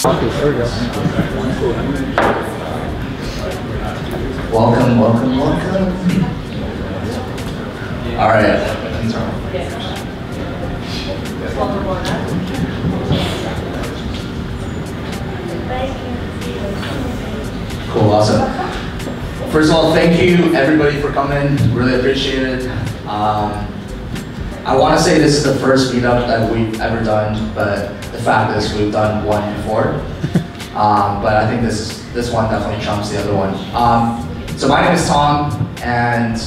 There we go. Welcome, welcome, welcome. All right. Cool, awesome. First of all, thank you everybody for coming. Really appreciate it. I want to say this is the first meetup that we've ever done, but the fact is we've done one before. But I think this one definitely trumps the other one. So my name is Tom, and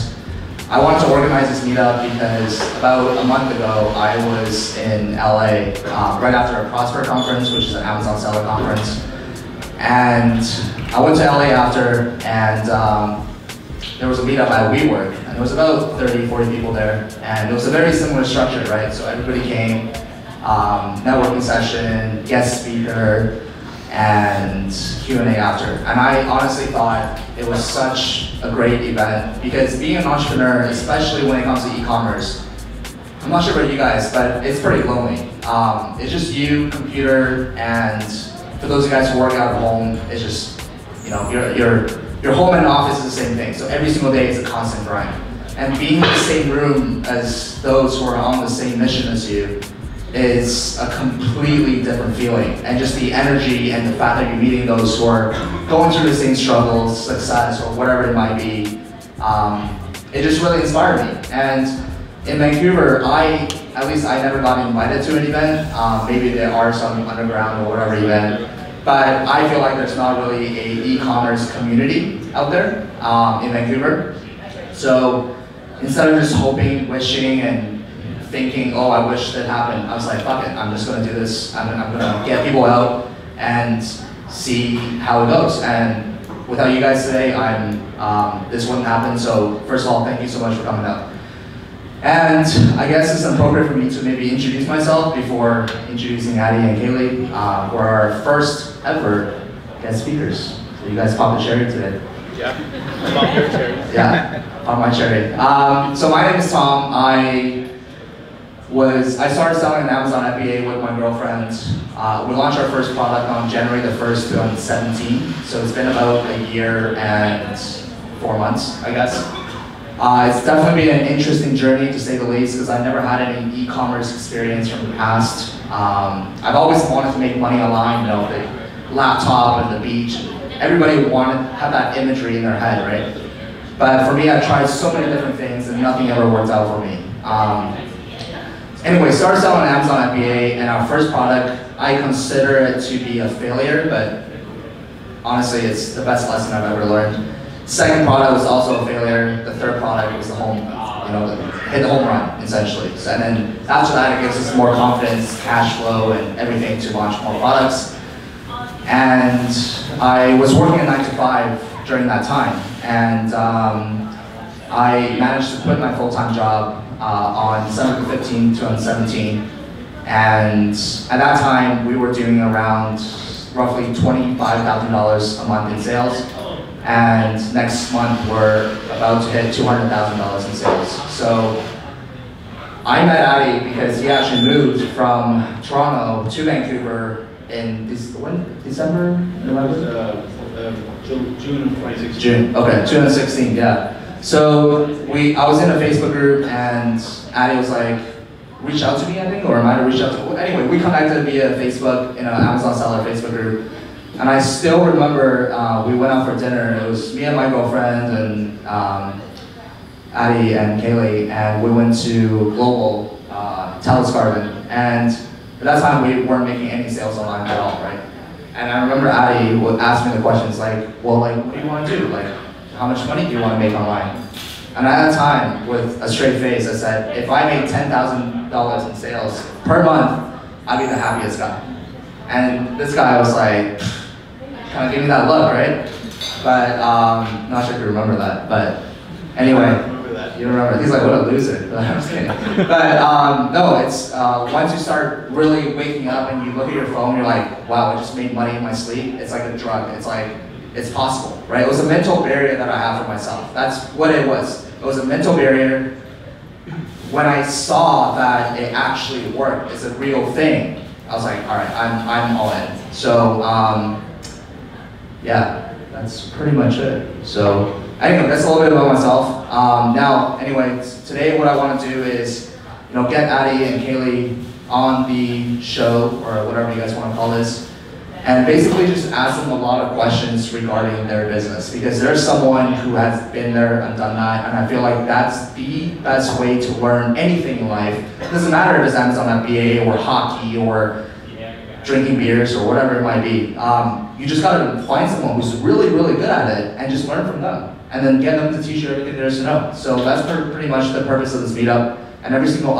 I wanted to organize this meetup because about a month ago I was in LA right after a Prosper conference, which is an Amazon seller conference. And I went to LA after, and there was a meetup at WeWork, and there was about 30, 40 people there, and it was a very similar structure, right? So everybody came, networking session, guest speaker, and Q&A after. And I honestly thought it was such a great event, because being an entrepreneur, especially when it comes to e-commerce, I'm not sure about you guys, but it's pretty lonely. It's just you, computer, and for those of you guys who work out at home, it's just, you know, your home and office is the same thing. So every single day is a constant grind. And being in the same room as those who are on the same mission as you is a completely different feeling. And just the energy and the fact that you're meeting those who are going through the same struggles, success, or whatever it might be, it just really inspired me. And in Vancouver, at least I never got invited to an event. Maybe there are some underground or whatever event, but I feel like there's not really a e-commerce community out there in Vancouver. So instead of just hoping, wishing, and thinking, oh, I wish that happened, I was like, fuck it, I'm just gonna do this. I'm gonna get people out and see how it goes. And without you guys today, this wouldn't happen. So first of all, thank you so much for coming out. And I guess it's appropriate for me to maybe introduce myself before introducing Addie and Kaylee, who are our first ever guest speakers. So you guys popped a cherry today. Yeah, pop your cherry. Yeah, pop my cherry. So my name is Tom. I started selling on Amazon FBA with my girlfriend. We launched our first product on January the 1st, 2017. So it's been about a year and 4 months, I guess. It's definitely been an interesting journey, to say the least, because I've never had any e-commerce experience from the past. I've always wanted to make money online, you know, the laptop and the beach. Everybody wanted to have that imagery in their head, right? But for me, I've tried so many different things and nothing ever worked out for me. Anyway, started selling on Amazon FBA, and our first product, I consider it to be a failure, but honestly, it's the best lesson I've ever learned. Second product was also a failure. The third product was the home, hit the home run, essentially. So, and then after that, it gives us more confidence, cash flow, and everything to launch more products. And I was working a 9 to 5 during that time, and I managed to quit my full-time job on December 15, 2017. And at that time, we were doing around roughly $25,000 a month in sales. And next month, we're about to hit $200,000 in sales. So I met Addie because he actually moved from Toronto to Vancouver in December? November? June of 2016. June, okay, 2016, yeah. So I was in a Facebook group, and Addie was like, reach out to me, I think, or I might have reached out to me. Anyway, we connected via Facebook in an Amazon seller Facebook group. And I still remember we went out for dinner. It was me and my girlfriend and Addie and Kaylee, and we went to Global, Telescarvin. And at that time, we weren't making any sales online at all, right? And I remember Addie would ask me the questions like, well, like, what do you want to do? Like, how much money do you want to make online? And at that time, with a straight face, I said, if I made $10,000 in sales per month, I'd be the happiest guy. And this guy was like, kind of gave me that look, right? But not sure if you remember that. But anyway, you remember. He's like, what a loser. But I'm just kidding. But no, it's once you start really waking up and you look at your phone, you're like, wow, I just made money in my sleep. It's like a drug. It's like, it's possible, right? It was a mental barrier that I have for myself. That's what it was. It was a mental barrier. When I saw that it actually worked, it's a real thing, I was like, all right, I'm all in. So yeah, that's pretty much it. So anyway, that's a little bit about myself. Now, anyway, today what I want to do is, get Addie and Kaylee on the show, or whatever you guys want to call this, and basically just ask them a lot of questions regarding their business, because there's someone who has been there and done that, and I feel like that's the best way to learn anything in life. It doesn't matter if it's Amazon FBA or hockey or drinking beers or whatever it might be. You just gotta find someone who's really, really good at it and just learn from them, and then get them to teach you everything there is to know. So that's pretty much the purpose of this meetup. And every single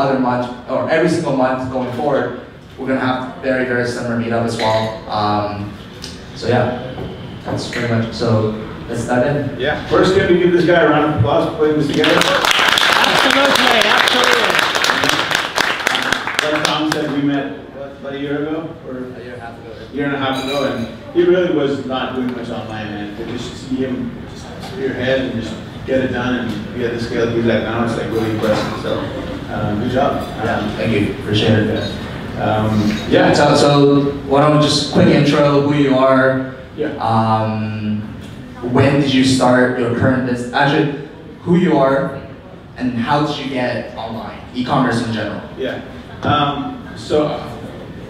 month going forward, we're gonna have very, very similar meetup as well. So yeah, that's pretty much, so let's dive in. Yeah, first can we give this guy a round of applause for putting this together? Absolutely, absolutely. Like Tom said, we met, about a year ago? Or A year and a half ago. a year and a half ago, and he really was not doing much online, man. To just see him just spearhead and just get it done and be at the scale he's at now, it's like really impressive. So, good job. Yeah, thank you, appreciate it. Yeah. So why don't we just quick intro, who you are, Yeah. when did you start your current business, actually, who you are, and how did you get online, e-commerce in general? Yeah. So,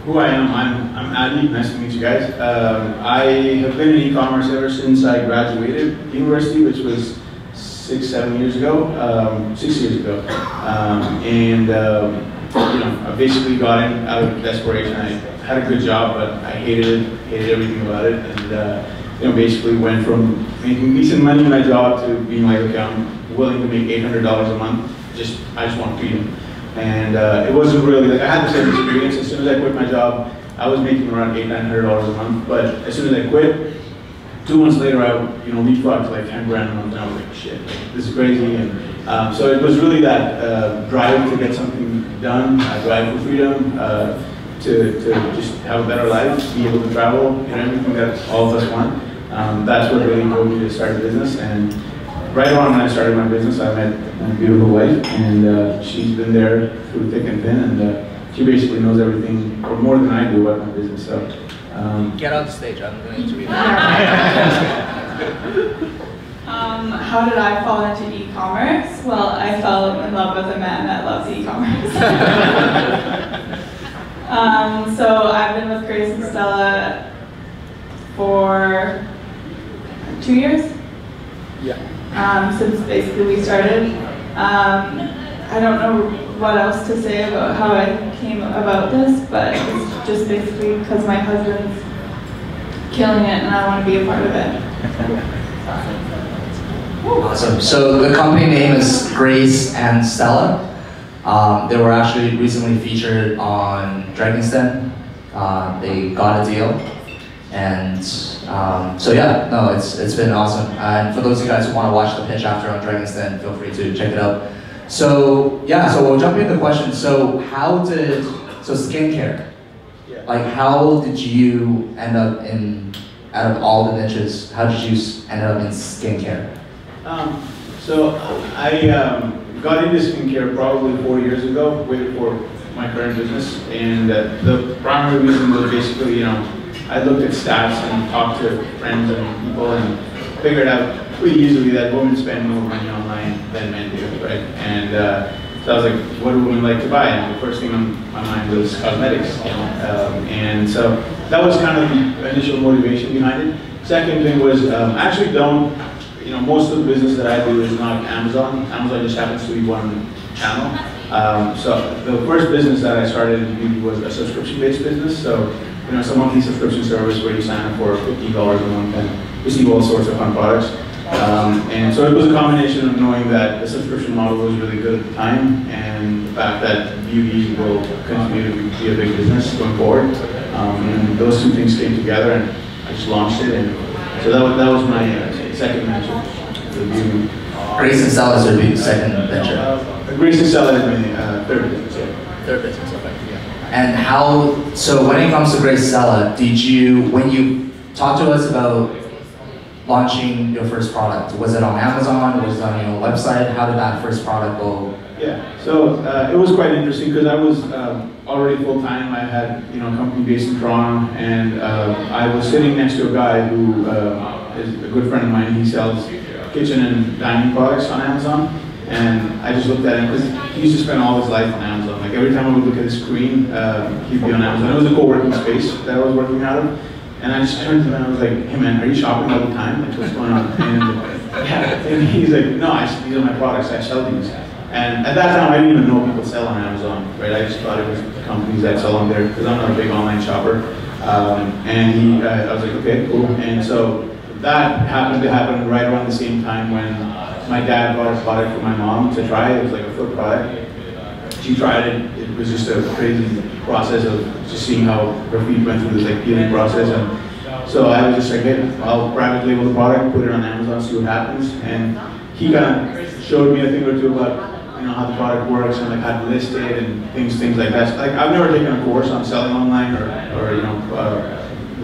who I am, I'm Adi. Nice to meet you guys. I have been in e-commerce ever since I graduated university, which was 6 years ago. I basically got in out of desperation. I had a good job, but I hated everything about it, and basically went from making decent money in my job to being like, okay, I'm willing to make $800 a month. I just want freedom. And it wasn't really, like, I had the same experience. As soon as I quit my job, I was making around $800-900 a month, but as soon as I quit, 2 months later, I leapfrogged to like 10 grand a month, and I was like, shit, this is crazy. And so it was really that drive to get something done, drive for freedom, to just have a better life, be able to travel, everything that all of us want. That's what really drove me to start a business. And right on when I started my business, I met my beautiful wife, and she's been there through thick and thin, and she basically knows everything, or more than I do, about my business. So, Get on the stage, I'm going to interview you. How did I fall into e-commerce? Well, I fell in love with a man that loves e-commerce. So I've been with Grace and Stella for 2 years. yeah. Since basically we started. I don't know what else to say about how I came about this, but it's just basically because my husband's killing it and I want to be a part of it. Awesome. So the company name is Grace and Stella. They were actually recently featured on Dragon's Den. They got a deal. And so yeah, no, it's been awesome. And for those of you guys who want to watch the pitch after on Dragon's Den, feel free to check it out. So yeah, so we'll jump into the question. So skincare, Yeah. like how did you end up out of all the niches, how did you end up in skincare? So I got into skincare probably 4 years ago, way before my current business, and the primary reason was basically, I looked at stats and talked to friends and people and figured out pretty easily that women spend more money online than men do, right? And so I was like, what do women like to buy? And the first thing on my mind was cosmetics, and so that was kind of the initial motivation behind it. Second thing was, I actually don't, most of the business that I do is not Amazon. Amazon just happens to be one channel. So the first business that I started in beauty was a subscription-based business. So, it's a monthly subscription service where you sign up for $50 a month and receive all sorts of fun products. And so it was a combination of knowing that the subscription model was really good at the time, and the fact that beauty will continue to be a big business going forward. And those two things came together, and I just launched it. And so that was my second venture, the beauty. Grace and Stella is your second venture. Grace and Stella is my third business. Yeah. Third business, okay. And so when it comes to Grace and Stella, when you talk to us about launching your first product, was it on Amazon, was it on your website? How did that first product go Yeah, so it was quite interesting because I was already full-time. I had, a company based in Toronto, and I was sitting next to a guy who is a good friend of mine. He sells kitchen and dining products on Amazon, and I just looked at him because he used to spend all his life on Amazon. Like every time I would look at his screen, he'd be on Amazon. It was a co-working space that I was working out of, and I just turned to him and I was like, "Hey man, are you shopping all the time? Like what's going on?" And he's like, "No, these are my products. I sell these." And at that time, I didn't even know people sell on Amazon, right? I just thought it was companies that sell on there because I'm not a big online shopper. I was like, okay, cool. And so that happened to happen right around the same time when my dad bought a product for my mom to try. It was like a foot product. She tried it. It was just a crazy process of just seeing how her feet went through this like peeling process. And so I was just like, hey, I'll private label the product, put it on Amazon, see what happens. And he kind of showed me a thing or two about how the product works and like how to list it and things like that. Like I've never taken a course on selling online or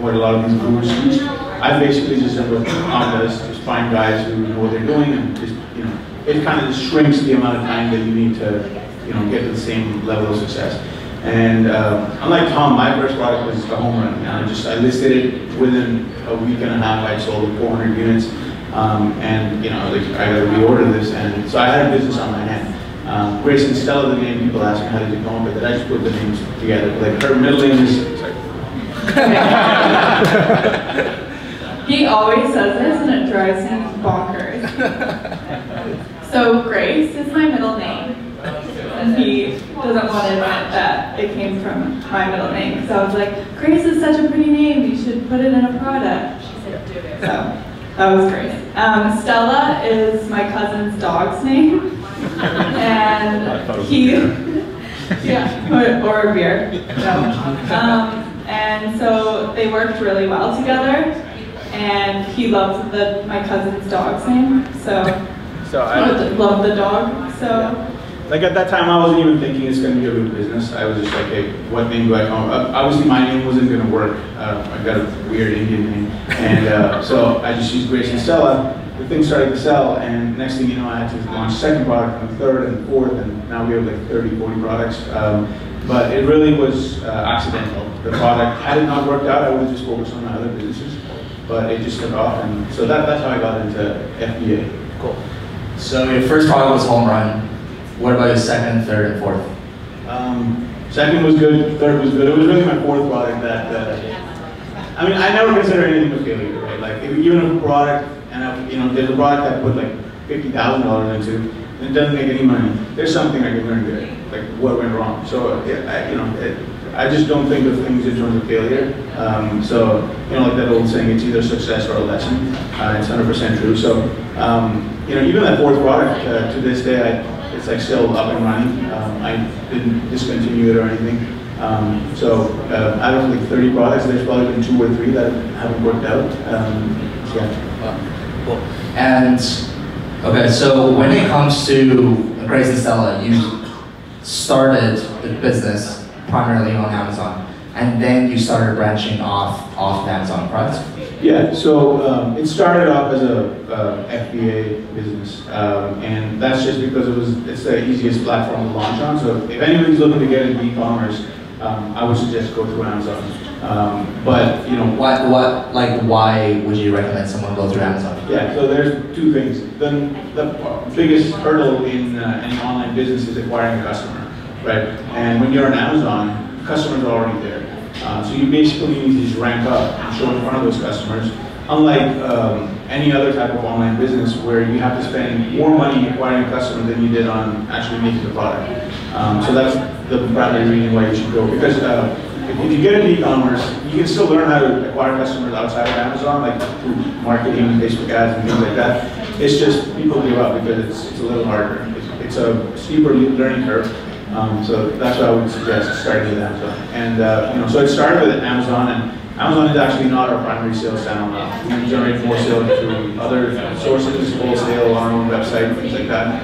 what a lot of these gurus teach. I basically just done what Tom does, just find guys who know what they're doing and just it kind of just shrinks the amount of time that you need to get to the same level of success. And unlike Tom, my first product was a home run. And I listed it within a week and a half. I sold 400 units, and I got to reorder this, and so I had a business on my hand. Grace and Stella, the name, people ask me how did you come up with it. I just put the names together. Like her middle name is. He always says this, and it drives me bonkers. So Grace is my middle name, and he doesn't want to admit that it came from my middle name. Because I was like, Grace is such a pretty name. You should put it in a product. She said, do it. So that was Grace. Stella is my cousin's dog's name. And he, yeah, or a beer, no. And so they worked really well together, and he loved my cousin's dog's name, so I loved the dog, so. Like at that time, I wasn't even thinking it's going to be a real business. I was just like, hey, what name do I come up? Obviously, my name wasn't going to work. I got a weird Indian name, and so I just used Grace and Stella. The thing started to sell, and next thing you know, I had to launch second product, and third, and fourth, and now we have like 30, 40 products. But it really was accidental. The product, had it not worked out, I would have just focused on my other businesses. But it just took off, and so that's how I got into FBA. Cool. So your first product was home run. What about your second, third, and fourth? Second was good, third was good. It was really my fourth product that, I mean, I never consider anything a failure, right? Like, even if a product, and there's a product I put like $50,000 into, and it doesn't make any money, there's something I can learn there, like what went wrong. So, I just don't think of things in terms of failure. Like that old saying, it's either success or a lesson. It's 100% true. So, even that fourth product, to this day, it's like still up and running. I didn't discontinue it or anything. Out of like 30 products, there's probably been 2 or 3 that haven't worked out. Cool. And okay, so when it comes to Grace and Stella, you started the business primarily on Amazon, and then you started branching off Amazon, correct? Yeah, so it started off as a FBA business, and that's just because it's the easiest platform to launch on. So if anybody's looking to get into e-commerce, I would suggest go through Amazon. Why would you recommend someone go through Amazon? Yeah, so there's 2 things. The biggest hurdle in any online business is acquiring a customer, right? And when you're on Amazon, customers are already there. So you basically need to just rank up and show in front of those customers. Unlike any other type of online business where you have to spend more money acquiring a customer than you did on actually making the product. So that's the primary reason why you should go. Because if you get into e-commerce, you can still learn how to acquire customers outside of Amazon, like through marketing, Facebook ads, and things like that. It's just people give up because it's a little harder. It's a steeper learning curve. So that's what I would suggest starting with Amazon. And so it started with Amazon, and Amazon is actually not our primary sales channel now. We generate more sales through other sources, wholesale, our own website, things like that,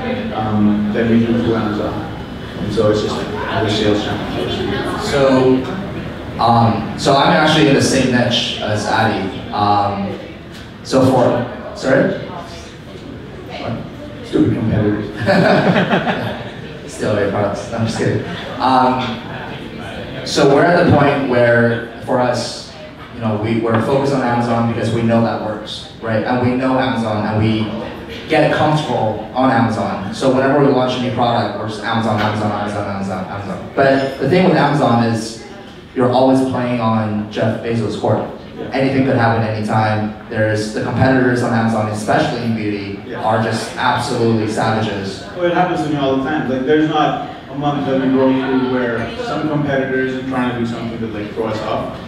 than we do through Amazon. And so it's just another sales channel. So I'm actually in the same niche as Addy. Sorry? Stupid competitors. steal your products. No, I'm just kidding. So we're at the point where, for us, you know, we're focused on Amazon because we know that works, right? And we know Amazon, and we get comfortable on Amazon. So whenever we launch a new product, we're just Amazon, Amazon, Amazon, Amazon, Amazon. But the thing with Amazon is you're always playing on Jeff Bezos' court. Anything could happen anytime. There's the competitors on Amazon, especially in beauty, are just absolutely savages. Well, it happens to me all the time. Like, there's not a month that we go through where some competitors are trying to do something to like throw us off.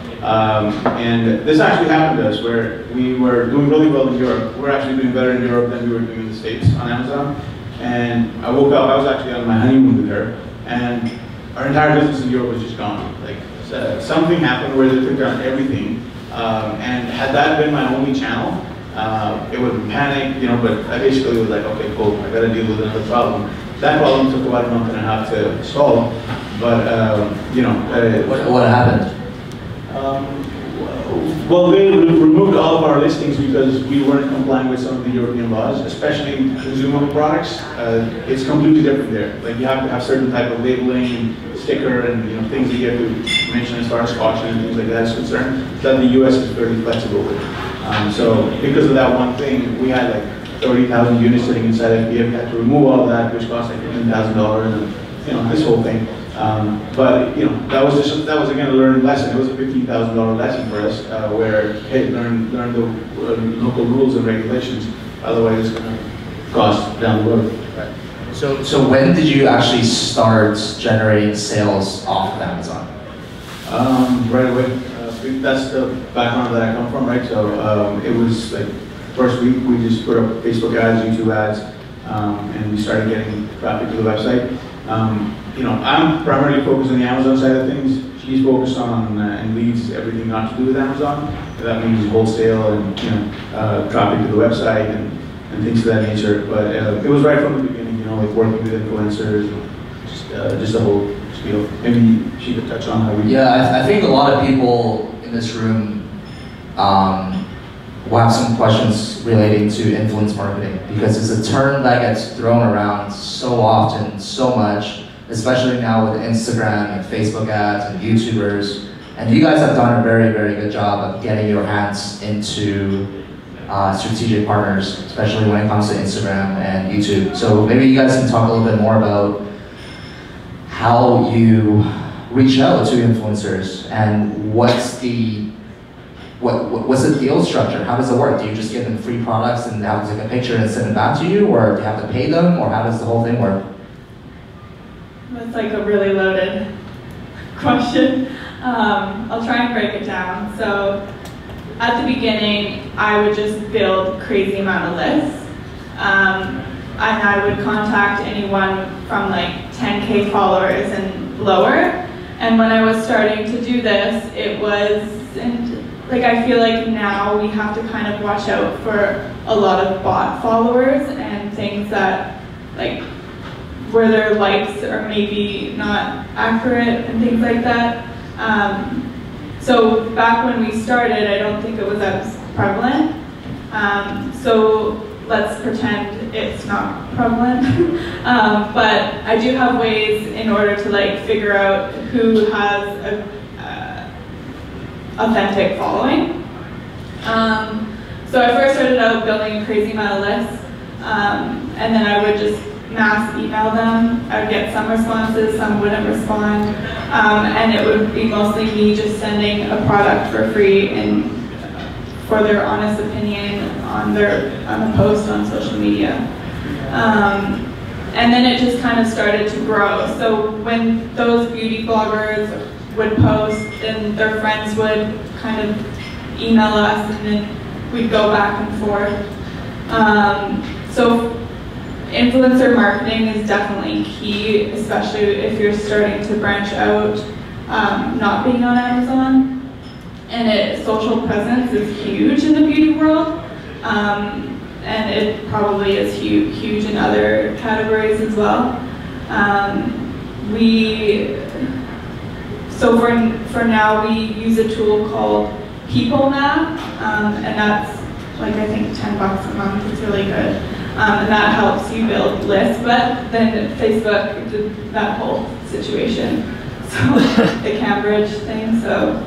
And this actually happened to us where we were doing really well in Europe. We're actually doing better in Europe than we were doing in the States on Amazon. And I woke up, I was actually on my honeymoon with her, and our entire business in Europe was just gone. Like, something happened where they took down everything. And had that been my only channel, it would have been panic, you know, but I basically was like, okay, cool, I gotta deal with another problem. That problem took about a month and a half to solve, but, you know. What happened? Well, they removed all of our listings because we weren't complying with some of the European laws, especially consumable products. It's completely different there. Like, you have to have certain type of labeling, sticker, and, you know, things that you have to mention as far as caution and things like that is concerned, that the US is fairly flexible with. So because of that one thing, we had like 30,000 units sitting inside FBA. We had to remove all of that, which cost like $15,000, and, you know, this whole thing. But, you know, that was again a learned lesson. It was a $15,000 lesson for us, where, hey, learn the local rules and regulations. Otherwise, it's going to cost down the road. Right. So when did you actually start generating sales off of Amazon? Right away. That's the background that I come from, right? So it was like first week we just put up Facebook ads, YouTube ads, and we started getting traffic to the website. You know, I'm primarily focused on the Amazon side of things. She's focused on and leads everything not to do with Amazon. That means wholesale and, you know, traffic to the website and things of that nature. But it was right from the beginning, you know, like working with influencers, and just the whole spiel. Maybe she could touch on how we. Yeah, I think a lot of people in this room will have some questions relating to influence marketing, because it's a term that gets thrown around so often, so much, especially now with Instagram and Facebook ads and YouTubers. And you guys have done a very, very good job of getting your hands into strategic partners, especially when it comes to Instagram and YouTube. So maybe you guys can talk a little bit more about how you reach out to influencers and what's the deal structure? How does it work? Do you just give them free products and have to take a picture and send it back to you, or do you have to pay them, or how does the whole thing work? That's like a really loaded question. I'll try and break it down. So at the beginning, I would just build crazy amount of lists. And I would contact anyone from like 10K followers and lower. And when I was starting to do this, it was, like, I feel like now we have to kind of watch out for a lot of bot followers and things that, like, where their likes are maybe not accurate and things like that. So back when we started, I don't think it was as prevalent. So let's pretend it's not prevalent. But I do have ways in order to like figure out who has a authentic following. So I first started out building a crazy amount of lists, and then I would just mass email them. I would get some responses, some wouldn't respond, and it would be mostly me just sending a product for free and for their honest opinion on a post on social media. And then it just kind of started to grow. So when those beauty bloggers would post, then their friends would kind of email us, and then we'd go back and forth. So influencer marketing is definitely key, especially if you're starting to branch out, not being on Amazon. And social presence is huge in the beauty world, and it probably is huge in other categories as well. So for now, we use a tool called People Map, and that's like, I think $10 a month. It's really good. And that helps you build lists, but then Facebook did that whole situation. So the Cambridge thing, so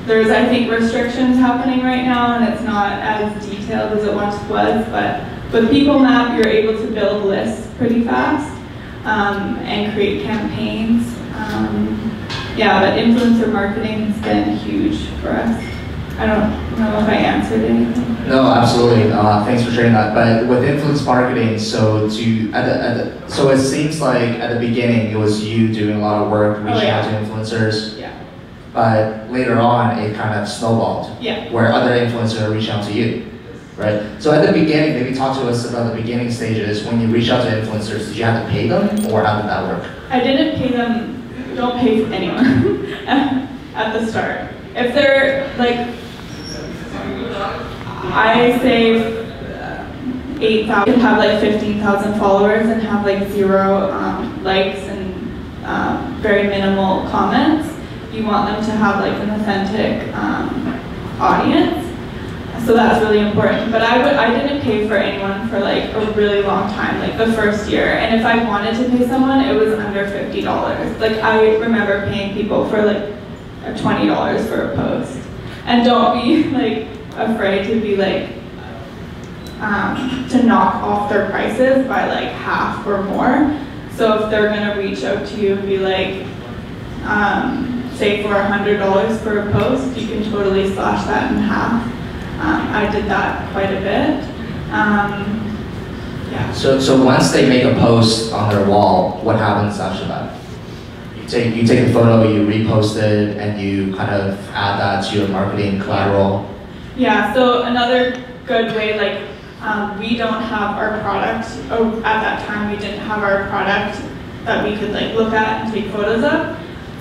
there's, I think, restrictions happening right now, and it's not as detailed as it once was, but with People Map, you're able to build lists pretty fast and create campaigns. Yeah, but influencer marketing has been huge for us. I don't know if I answered anything. No, absolutely. Thanks for sharing that. But with influence marketing, so it seems like at the beginning it was you doing a lot of work, reaching out to influencers. Yeah. But later on, it kind of snowballed. Yeah. Where other influencers are reaching out to you, right? So at the beginning, maybe talk to us about the beginning stages. When you reach out to influencers, did you have to pay them, or how did that work? I didn't pay them. Don't pay anyone at the start. If they're like, I say 8,000, have like 15,000 followers and have like 0 likes and very minimal comments. You want them to have like an authentic audience. So that's really important. But I didn't pay for anyone for like a really long time, like the first year. And if I wanted to pay someone, it was under $50. Like I remember paying people for like $20 for a post. And don't be like afraid to be like, to knock off their prices by like half or more. So if they're gonna reach out to you and be like, say for $100 for a post, you can totally slash that in half. I did that quite a bit. Yeah. So once they make a post on their wall, what happens after that? You take a photo, you repost it, and you kind of add that to your marketing collateral. Yeah. So another good way, like we don't have our product. At that time, we didn't have our product that we could like look at and take photos of.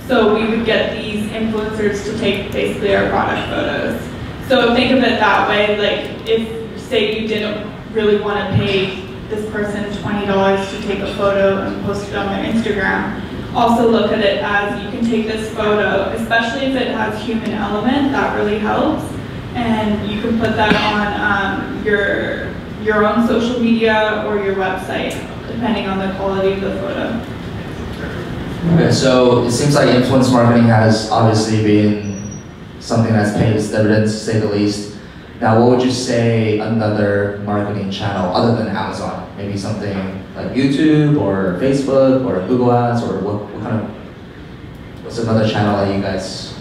So we would get these influencers to take basically our product photos. So think of it that way, like if, say you didn't really want to pay this person $20 to take a photo and post it on their Instagram, also look at it as you can take this photo, especially if it has human element, that really helps. And you can put that on your own social media or your website, depending on the quality of the photo. Okay, so it seems like influence marketing has obviously been something that's paid its dividends, to say the least. Now, what would you say another marketing channel other than Amazon? Maybe something like YouTube or Facebook or Google Ads, or what kind of, what's another channel that you guys?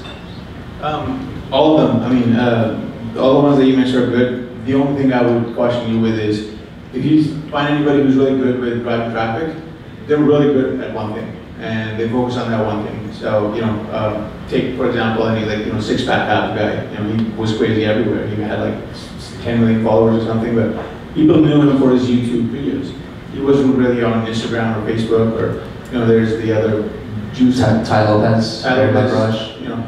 All of them. I mean, all the ones that you mentioned are good. The only thing I would caution you with is, if you find anybody who's really good with driving traffic, they're really good at one thing, and they focus on that one thing. So, you know, take for example any like six-pack app guy. You know, he was crazy everywhere. He had like 10 million followers or something, but people knew him for his YouTube videos. He wasn't really on Instagram or Facebook or there's the other juice. Ty Lopez. You know,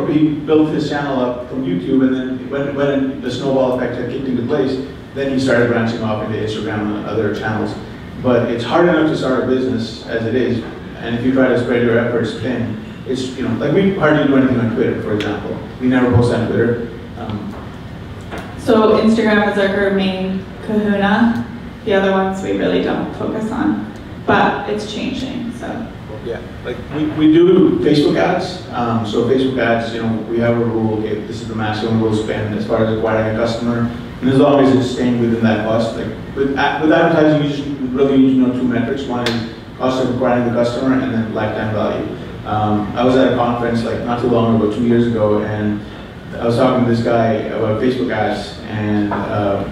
he built his channel up from YouTube, and then when the snowball effect had kicked into place, then he started branching off into Instagram and other channels. But it's hard enough to start a business as it is, and if you try to spread your efforts thin, it's, like we hardly do anything on Twitter, for example. We never post on Twitter. So Instagram is like our main kahuna. The other ones we really don't focus on, but it's changing, so. Yeah, like we do Facebook ads. So Facebook ads, we have a rule, okay, this is the maximum we'll spend as far as acquiring a customer. And as long as it's staying within that cost, like with advertising, you just really need to know 2 metrics. One is cost of acquiring the customer, and then lifetime value. I was at a conference like not too long ago, 2 years ago, and I was talking to this guy about Facebook ads, and I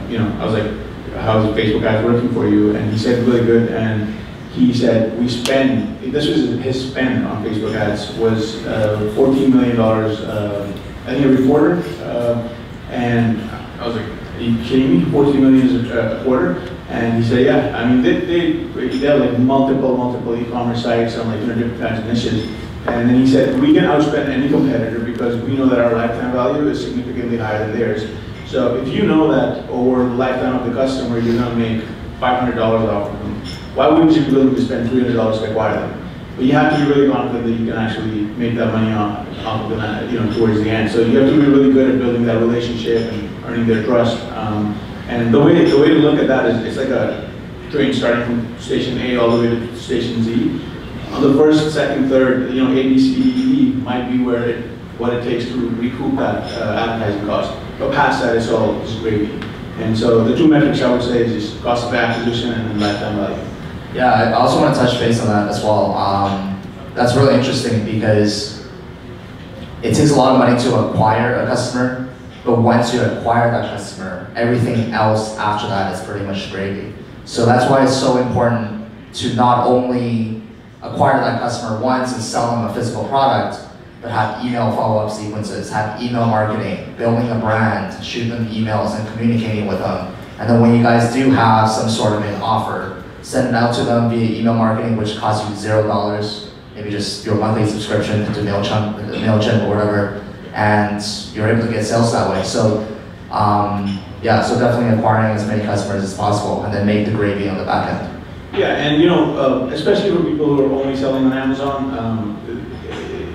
was like, how's Facebook ads working for you? And he said really good, and he said we spend, this was his spend on Facebook ads, was $14 million, I think every quarter, and I was like, are you kidding me? 14 million is a quarter? And he said, yeah. I mean, they have like multiple e-commerce sites on like different kinds of niches. And then he said, we can outspend any competitor because we know that our lifetime value is significantly higher than theirs. So if you know that over the lifetime of the customer, you're going to make $500 off of them, why wouldn't you be willing to spend $300 to acquire them? But you have to be really confident that you can actually make that money off of them, towards the end. So you have to be really good at building that relationship and earning their trust. And the way to look at that is, it's like train starting from station A all the way to station Z. On the first, second, third, A, B, C, D, E might be what it takes to recoup that advertising cost. But past that, it's all just gravy. And so the two metrics I would say is just cost of acquisition and then lifetime value. Yeah, I also want to touch base on that as well. That's really interesting because it takes a lot of money to acquire a customer, but once you acquire that customer, everything else after that is pretty much gravy. So that's why it's so important to not only acquire that customer once and sell them a physical product, but have email follow-up sequences, have email marketing, building a brand, shoot them emails and communicating with them. And then when you guys do have some sort of an offer, send it out to them via email marketing, which costs you $0, maybe just your monthly subscription to MailChimp or whatever, and you're able to get sales that way. So yeah, so definitely acquiring as many customers as possible and then make the gravy on the back end. Yeah, and especially for people who are only selling on Amazon,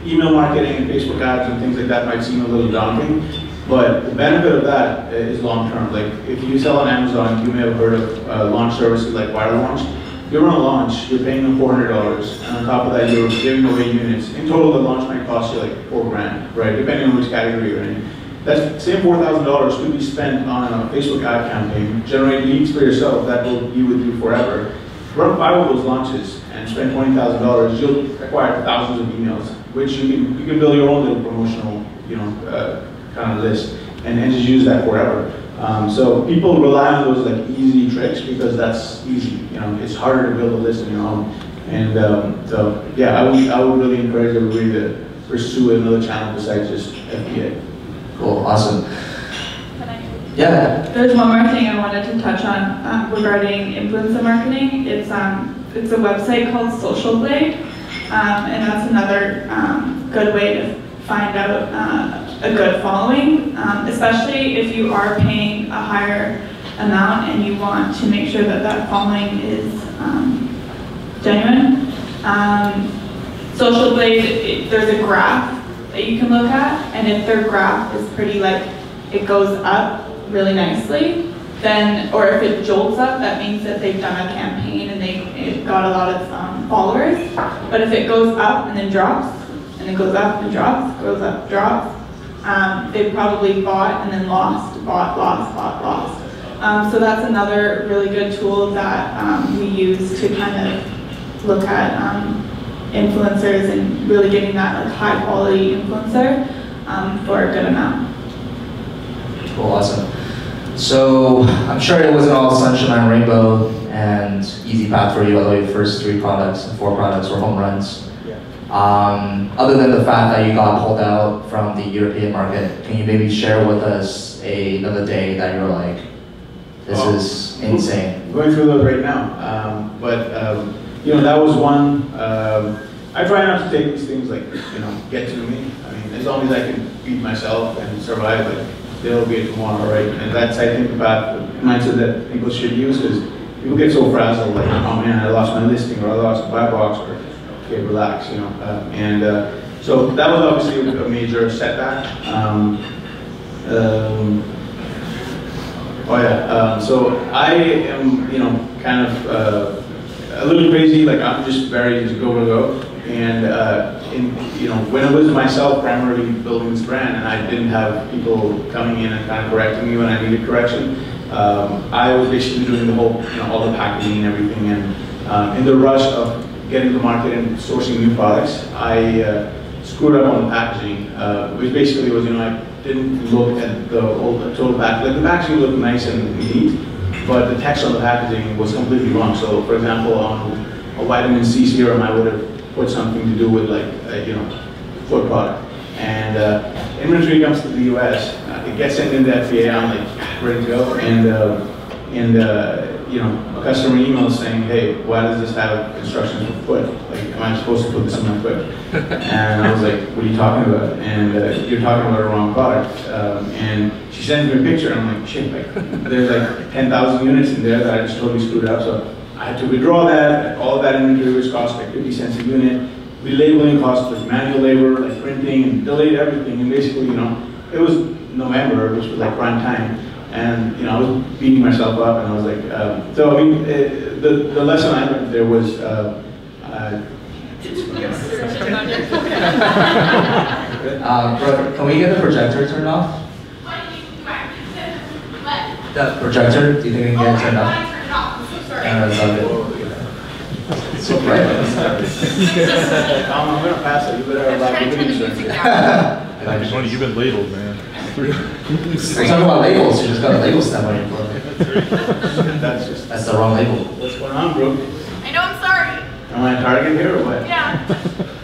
email marketing and Facebook ads and things like that might seem a little daunting, but the benefit of that is long term. Like if you sell on Amazon, you may have heard of launch services like Wire Launch. If you're on a launch, you're paying them $400, and on top of that, you're giving away units. In total, the launch might cost you like $4,000, right? Depending on which category you're in. That same $4,000 could be spent on a Facebook ad campaign, generate leads for yourself that will be with you forever. Run 5 of those launches and spend $20,000, you'll acquire thousands of emails, which you can build your own little promotional, kind of list, and just use that forever. So people rely on those like easy tricks because that's easy. It's harder to build a list on your own. And so yeah, I would really encourage everybody to pursue another channel besides just FBA. Cool, awesome. Yeah. There's one more thing I wanted to touch on regarding influencer marketing. It's a website called Social Blade, and that's another good way to find out a good following, especially if you are paying a higher amount and you want to make sure that that following is genuine. Social Blade, there's a graph that you can look at, and if their graph is pretty it goes up really nicely, then, or if it jolts up, that means that they've done a campaign and they've got a lot of followers. But if it goes up and then drops, and it goes up and drops, goes up, drops, they've probably bought and then lost, bought, lost, bought, lost. So that's another really good tool that we use to kind of look at influencers and really getting that high quality influencer for a good amount. Cool, awesome. So I'm sure it wasn't all sunshine and rainbow and easy path for you, although your first 3 products and 4 products were home runs. Yeah. Other than the fact that you got pulled out from the European market, can you maybe share with us another day that you were like, this is insane? Going through those right now, that was one. I try not to take these things get to me. I mean, as long as I can feed myself and survive, there'll be a tomorrow, right? And that's, I think, about the mindset that people should use, because people get so frazzled, like, oh man, I lost my listing, or I lost a buy box, or okay, relax, so that was obviously a major setback. So I am, kind of a little crazy. Like I'm just very go. And when it was myself primarily building this brand, and I didn't have people coming in and kind of correcting me when I needed correction, I was basically doing the whole, all the packaging and everything. And in the rush of getting to the market and sourcing new products, I screwed up on the packaging, which basically was, I didn't look at the total package. Like the packaging looked nice and neat, but the text on the packaging was completely wrong. So, for example, on a vitamin C serum, I would have put something to do with food product. And inventory comes to the US, it gets sent into FDA, I'm ready to go. And a customer emails saying, hey, why does this have instructions for foot? Am I supposed to put this in my foot? And I was like, what are you talking about? And you're talking about a wrong product. And she sends me a picture, and I'm like, shit, there's 10,000 units in there that I just totally screwed up. So I had to withdraw that. All of that inventory was cost 50 cents a unit. Relabeling cost was manual labor, printing, and delayed everything. And basically, it was November, which was like prime time, and I was beating myself up, and I was like, so I mean, the lesson I learned there was. Can we get the projector turned off? The projector, do you think we can get it turned off? That's not good. It's so bright. I'm gonna pass it. You better allow me to You've been labeled, man. We're talking about labels. You just got a label stamp on your foot. That's the wrong label. What's going on, bro? I know, I'm sorry. Am I a target here or what? Yeah.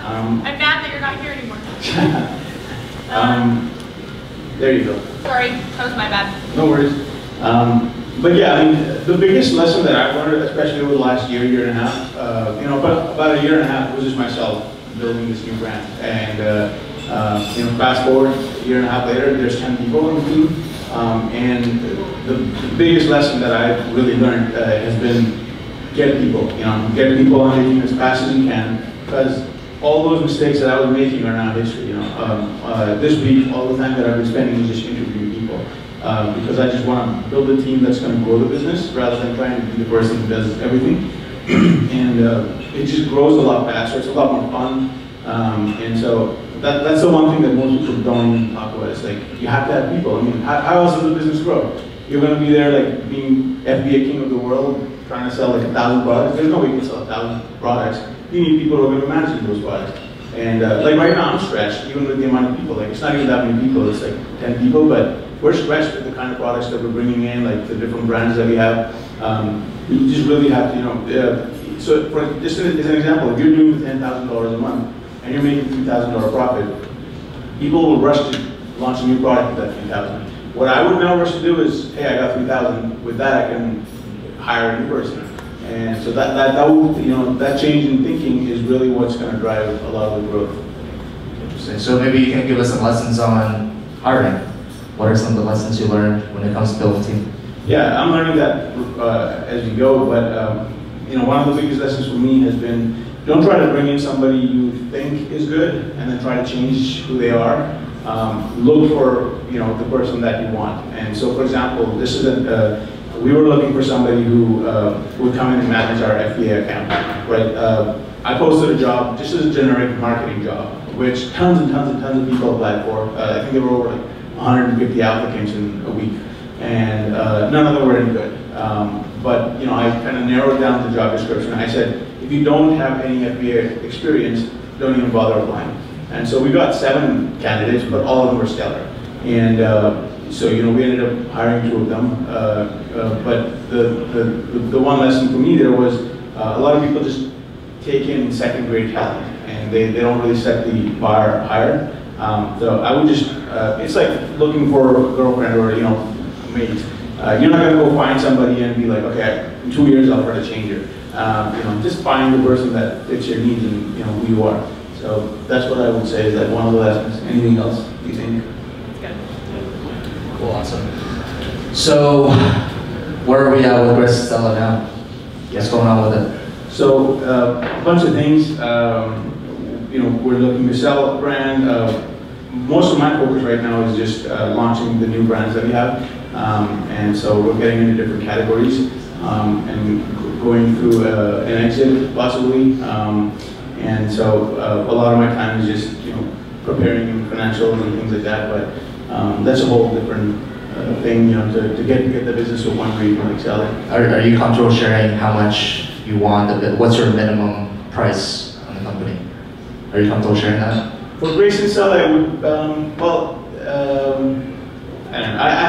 I'm mad that you're not here anymore. There you go. Sorry, that was my bad. No worries. But yeah, I mean, the biggest lesson that I've learned, especially over the last year and a half, about a year and a half, was just myself building this new brand. And fast forward a year and a half later, there's 10 people in the team. And the biggest lesson that I've really learned has been get people. Get people on your team as fast as you can, because all those mistakes that I was making are now history. This week, all the time that I've been spending is just interviewing people, because I just want to build a team that's going to grow the business rather than trying to be the person who does everything. And it just grows a lot faster. It's a lot more fun. And so that's the one thing that most people don't even talk about. It's like you have to have people. I mean, how else does the business grow? You're going to be there like being FBA king of the world, trying to sell like 1,000 products. There's no way you can sell 1,000 products. You need people who are going to manage those products. And like right now, I'm stretched, even with the amount of people. Like it's not even that many people. It's like 10 people, but we're stretched with the kind of products that we're bringing in, like the different brands that we have. You just really have to, so for just as an example, if you're doing $10,000 a month and you're making $3,000 profit, people will rush to launch a new product with that $3,000. What I would now rush to do is, hey, I got $3,000. With that, I can hire a new person. And so that change in thinking is really what's going to drive a lot of the growth. So maybe you can give us some lessons on hiring. What are some of the lessons you learned when it comes to building a team? Yeah, I'm learning that as we go, but one of the biggest lessons for me has been, don't try to bring in somebody you think is good and then try to change who they are. Look for the person that you want. And so, for example, we were looking for somebody who would come in and manage our FBA account, right? I posted a job, just as a generic marketing job, which tons and tons and tons of people applied for. I think there were over like 150 applicants in a week, and none of them were any good. But I kind of narrowed down the job description. I said, if you don't have any FBA experience, don't even bother applying. And so we got 7 candidates, but all of them were stellar. And so we ended up hiring 2 of them. But the one lesson for me there was a lot of people just take in second-grade talent, and they don't really set the bar higher. So I would just it's like looking for a girlfriend or a mate. You're not going to go find somebody and be like, okay, in 2 years I'll try to change her. Just find the person that fits your needs and who you are. So that's what I would say is like one of the lessons. Anything else you think? Cool, awesome. So, where are we at with Grace and Sdara now? What's going on with it? So, a bunch of things. We're looking to sell a brand. Most of my focus right now is just launching the new brands that we have. And so we're getting into different categories and going through an exit possibly. And so a lot of my time is just preparing financials and things like that. But that's a whole different thing, to get the business to one where you can excel it. Are you comfortable sharing how much you want? What's your minimum price on the company? Are you comfortable sharing that? For Grace and Sdara, I would, I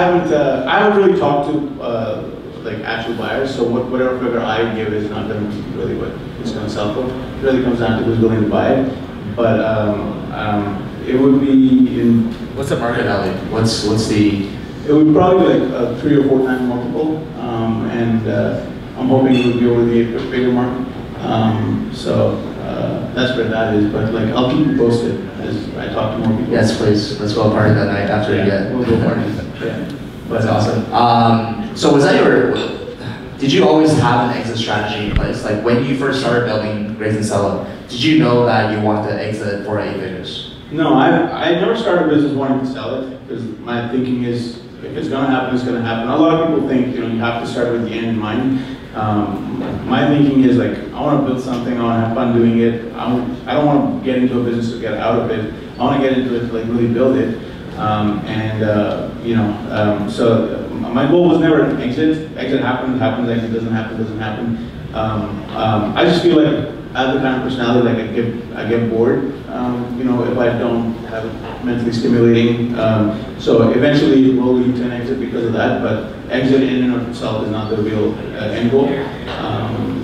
don't know. I haven't really talked to like actual buyers. So whatever figure I give is not going to be really what it's going to sell for. It really comes down to who's willing to buy it. But it would be in. What's the market value? What's the? It would probably be like a 3 or 4 time multiple, and I'm hoping it would be over the 8-figure mark. That's where that is. But like, I'll keep you posted as I talk to more people. Yes, please. Let's go party that night after you get. We'll go party. Yeah. That's awesome. So was that did you always have an exit strategy in place? Like when you first started building Grace and Sdara, did you know that you wanted to exit for 8 figures? No, I never started a business wanting to sell it, because my thinking is, if it's gonna happen, it's gonna happen. A lot of people think, you know, you have to start with the end in mind. My thinking is like, I wanna build something, I wanna have fun doing it. I don't wanna get into a business to get out of it. I wanna get into it to like really build it. So my goal was never an exit. Exit happens, exit doesn't happen. I just feel like I have the kind of personality like I get bored, you know, if I don't have it mentally stimulating. So eventually it will lead to an exit because of that, but exit in and of itself is not the real end goal.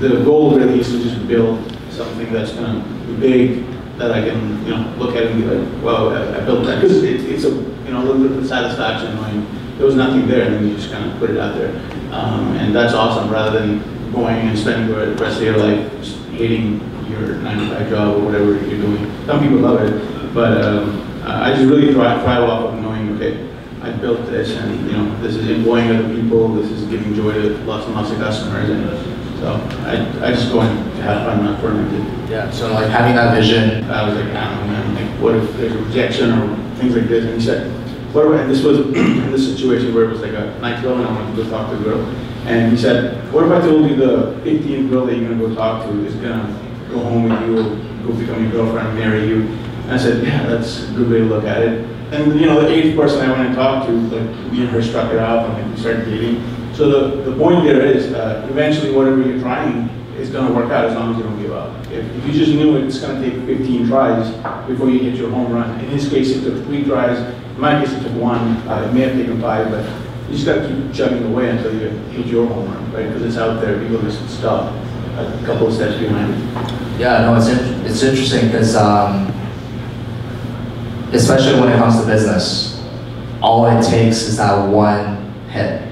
The goal really is to just build something that's going to be big, that I can, you know, look at it and be like, wow, I built that. Because it's a, you know, a little bit of satisfaction when there was nothing there and then you just kind of put it out there. And that's awesome, rather than going and spending the rest of your life just hating your 9-to-5 job or whatever you're doing. Some people love it, but I just really thrive off of knowing, okay, I built this, and you know, this is employing other people, this is giving joy to lots and lots of customers, and so I just go in to have fun, not for anything. Yeah, so like having that vision. I was like, I don't know, man, like, what if there's a rejection or things like this? And he said, what if, and this was in this situation where it was like a nightclub and I wanted to go talk to a girl. And he said, what if I told you the 15th girl that you're gonna go talk to is gonna go home with you, or go become your girlfriend, marry you? And I said, yeah, that's a good way to look at it. And you know, the 8th person I went and talked to, like, me and her struck it out, and like, we started dating. So the point there is, eventually whatever you're trying is gonna work out as long as you don't give up. If you just knew it's gonna take 15 tries before you hit your home run. In his case, it took 3 tries. In my case, it took 1. It may have taken 5, but you just gotta keep chugging away until you hit your home run, right? Because it's out there, people just stop a couple of steps behind. Yeah, no, it's interesting because, especially when it comes to business, all it takes is that one hit.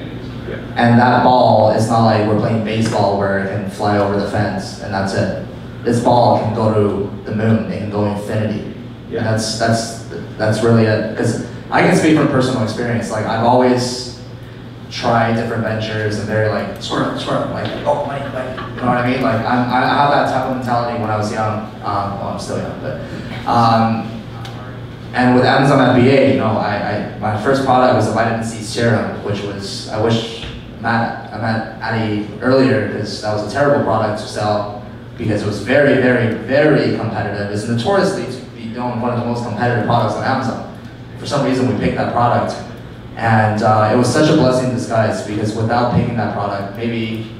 Yeah. And that ball is not like we're playing baseball where it can fly over the fence and that's it. This ball can go to the moon, it can go infinity. Yeah. And that's really it. Because I can speak from personal experience. Like, I've always tried different ventures and they're like, swerve, like, oh, money, you know what I mean? Like, I have that type of mentality when I was young. Well, I'm still young, but. And with Amazon FBA, you know, my first product was a vitamin C serum, which was, I wish I met Addy earlier, because that was a terrible product to sell, because it was very, very, very competitive. It's notoriously to be known one of the most competitive products on Amazon. For some reason, we picked that product, and it was such a blessing in disguise, because without picking that product, maybe,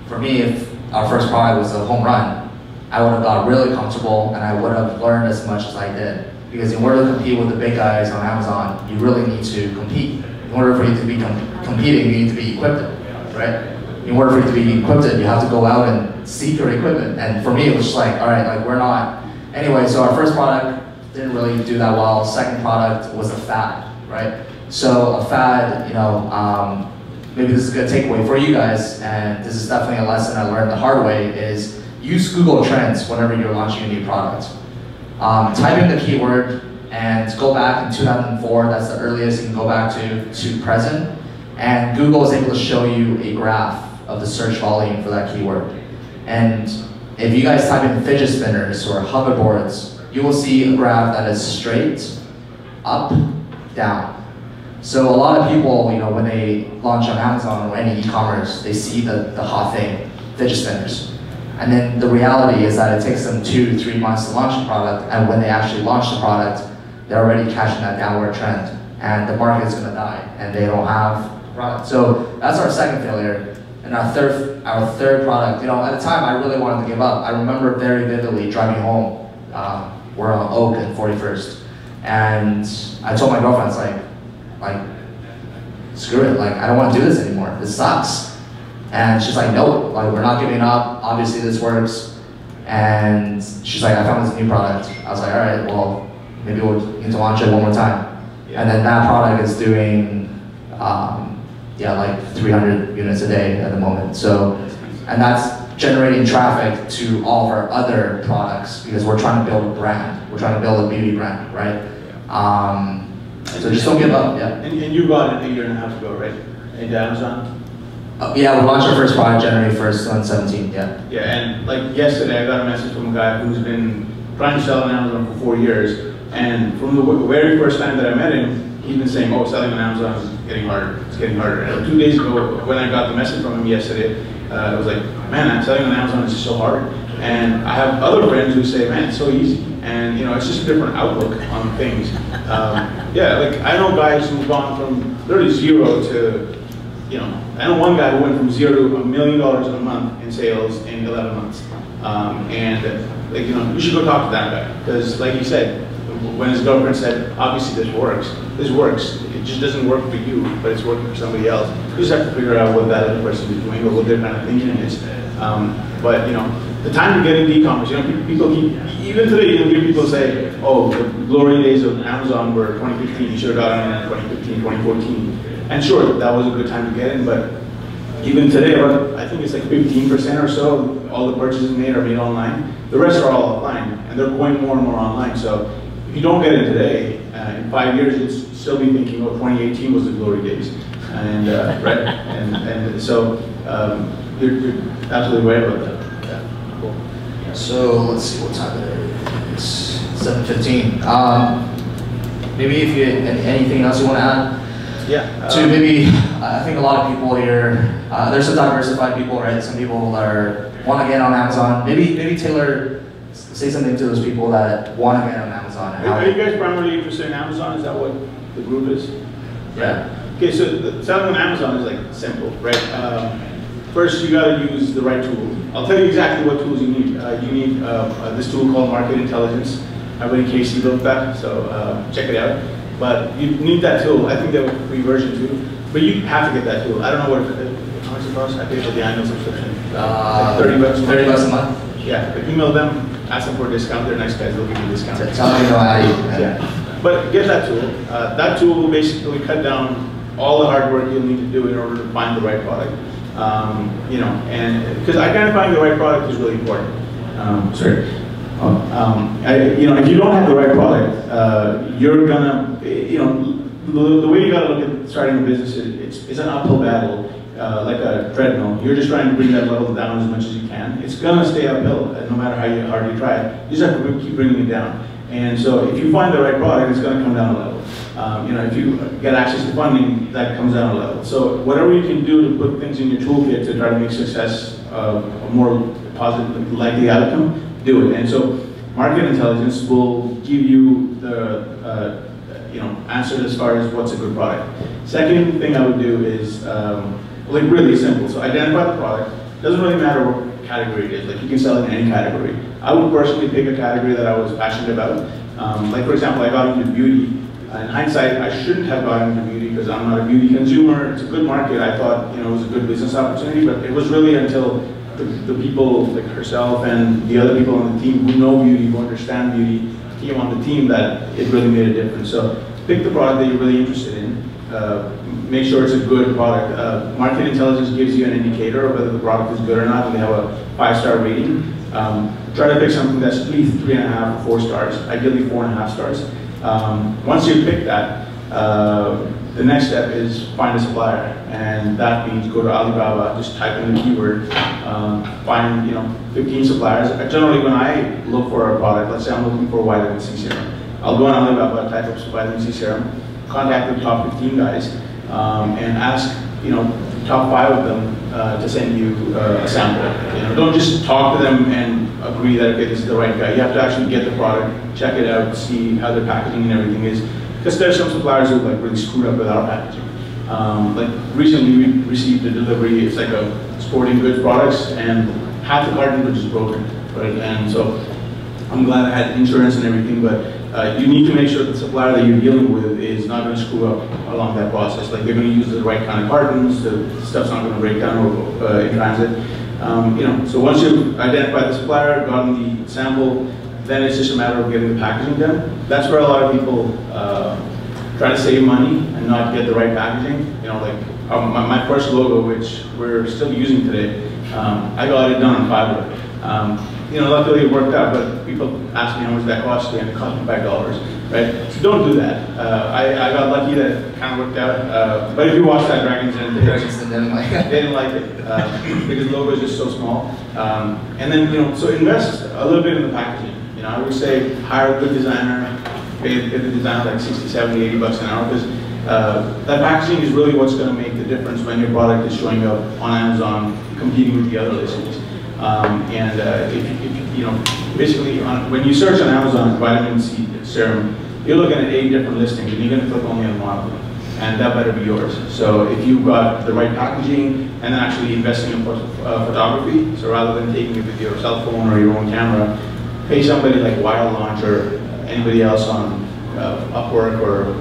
for me, if our first product was a home run, I would have got really comfortable, and I would have learned as much as I did. Because in order to compete with the big guys on Amazon, you really need to compete. In order for you to be competing, you need to be equipped, right? In order for you to be equipped, you have to go out and seek your equipment. And for me, it was just like, all right, like, we're not. Anyway, so our first product didn't really do that well. Second product was a fad, right? So a fad, you know, maybe this is a good takeaway for you guys, and this is definitely a lesson I learned the hard way, is use Google Trends whenever you're launching a new product. Type in the keyword and go back in 2004, that's the earliest you can go back to present, and Google is able to show you a graph of the search volume for that keyword. And if you guys type in fidget spinners or hoverboards, you will see a graph that is straight, up, down. So a lot of people, you know, when they launch on Amazon or any e-commerce, they see the hot thing, fidget spinners. And then the reality is that it takes them 2 to 3 months to launch a product, and when they actually launch the product, they're already catching that downward trend, and the market is gonna die, and they don't have a product. So that's our second failure. And our third product, you know, at the time I really wanted to give up. I remember very vividly driving home, we're on Oak and 41st, and I told my girlfriend, it's like, screw it, like, I don't wanna do this anymore, this sucks. And she's like, nope, like, we're not giving up, obviously this works. And she's like, I found this new product. I was like, all right, well, maybe we'll need to launch it one more time. Yeah. And then that product is doing, yeah, like 300 units a day at the moment. So, and that's generating traffic to all of our other products, because we're trying to build a brand. We're trying to build a beauty brand, right? So just don't give up, yeah. And you bought it a year and a half ago, right? Into Amazon? Yeah, we launched our first product January 1st, 2017, yeah. Yeah, and like yesterday I got a message from a guy who's been trying to sell on Amazon for 4 years, and from the very first time that I met him, he's been saying, oh, selling on Amazon is getting harder, it's getting harder. And 2 days ago, when I got the message from him yesterday, I was like, man, selling on Amazon is just so hard. And I have other friends who say, man, it's so easy. And you know, it's just a different outlook on things. Yeah, like I know guys who've gone from literally zero to, you know, I know one guy who went from $0 to $1 million a month in sales in 11 months. And like, you know, you should go talk to that guy. Because like he said, when his girlfriend said, obviously this works. It just doesn't work for you, but it's working for somebody else. You just have to figure out what that other person is doing or what their kind of thinking is. But you know, the time to get into e-commerce, you know, people keep, even today you'll hear people say, oh, the glory days of Amazon were 2015, you should have gotten in 2015, 2014. And sure, that was a good time to get in, but even today, I think it's like 15% or so, all the purchases made are made online. The rest are all offline, and they're going more and more online. So if you don't get in today, in 5 years, you'll still be thinking, oh, 2018 was the glory days. And, right? And so you're absolutely right about that. Yeah, cool. So let's see what time it is. It's 7:15. Maybe if you anything else you want to add? Yeah. To maybe, I think a lot of people here, there's some diversified people, right? Some people that want to get on Amazon. Maybe Taylor, say something to those people that want to get on Amazon. Are you guys primarily interested in Amazon? Is that what the group is? Yeah. Okay, so selling on Amazon is like simple, right? First, you got to use the right tool. I'll tell you exactly what tools you need. You need this tool called Market Intelligence. My buddy Casey built that, so check it out. But you need that tool. I think they have a free version too. But you have to get that tool. I don't know how much it costs. I pay for the annual subscription. Like 30 bucks. 30 bucks a month? Yeah, but email them, ask them for a discount. They're nice guys, they'll give you a discount. Tell them you know how you. Yeah. But get that tool. That tool will basically cut down all the hard work you'll need to do in order to find the right product. You know, and because identifying the right product is really important. You know, if you don't have the right product, you're gonna, you know, the way you gotta look at starting a business is it's an uphill battle, like a treadmill. You're just trying to bring that level down as much as you can. It's gonna stay uphill, no matter how hard you try it. You just have to keep bringing it down. And so if you find the right product, it's gonna come down a level. You know, if you get access to funding, that comes down a level. So whatever you can do to put things in your toolkit to try to make success a more positive, likely outcome, do it. And so market intelligence will give you the you know, answer as far as what's a good product. Second thing I would do is like really simple. So identify the product. Doesn't really matter what category it is. Like you can sell in any category. I would personally pick a category that I was passionate about. Like for example, I got into beauty. In hindsight, I shouldn't have gotten into beauty because I'm not a beauty consumer. It's a good market. I thought, you know, it was a good business opportunity, but it was really until the people like herself and the other people on the team who know beauty, who understand beauty, came on the team that it really made a difference. So pick the product that you're really interested in. Make sure it's a good product. Market intelligence gives you an indicator of whether the product is good or not, and they have a 5-star rating. Try to pick something that's at least 3.5 or 4 stars, ideally 4.5 stars. Once you pick that, the next step is find a supplier, and that means go to Alibaba, just type in the keyword, find 15 suppliers. Generally, when I look for a product, let's say I'm looking for vitamin C serum, I'll go on Alibaba, type up vitamin C serum, contact the top 15 guys, and ask top 5 of them to send you a sample. Don't just talk to them and agree that okay, this is the right guy. You have to actually get the product, check it out, see how their packaging and everything is. Because there's some suppliers who like really screwed up with our packaging. Like recently we received a delivery, it's like a sporting goods products, and half the carton was just broken, right? And so I'm glad I had insurance and everything, but you need to make sure the supplier that you're dealing with is not going to screw up along that process. Like they're going to use the right kind of cartons, the stuff's not going to break down in transit. So once you've identified the supplier, gotten the sample, then it's just a matter of getting the packaging done. That's where a lot of people try to save money and not get the right packaging. My first logo, which we're still using today, I got it done on Fiverr. Luckily it worked out, but people ask me how much that cost me, and it cost me $5, right? So don't do that. I got lucky that it kind of worked out. But if you watch that Dragons Den, they didn't like it because the logo is just so small. And then, so invest a little bit in the packaging. You know, I would say hire a good designer, pay the designer like 60, 70, 80 bucks an hour, because that packaging is really what's going to make the difference when your product is showing up on Amazon, competing with the other listings. If you know, basically, when you search on Amazon vitamin C serum, you're looking at 8 different listings, and you're going to click only on one of them, and that better be yours. So if you've got the right packaging and then actually investing in photography, so rather than taking it with your cell phone or your own camera, pay somebody like Wild Launch or anybody else on Upwork or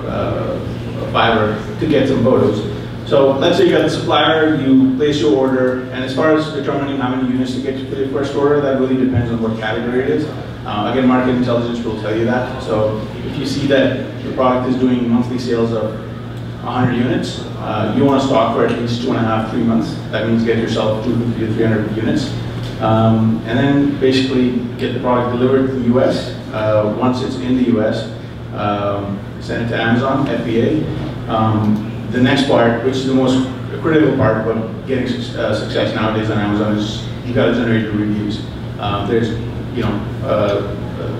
Fiverr to get some photos. So let's say you got the supplier, you place your order, and as far as determining how many units to get for your first order, that really depends on what category it is. Again, market intelligence will tell you that. So if you see that the product is doing monthly sales of 100 units, you want to stock for at least 2.5 to 3 months. That means get yourself 250 to 300 units. And then basically get the product delivered to the US. Once it's in the US, send it to Amazon, FBA. The next part, which is the most critical part about getting success nowadays on Amazon, is you got to generate the reviews. There's, you know,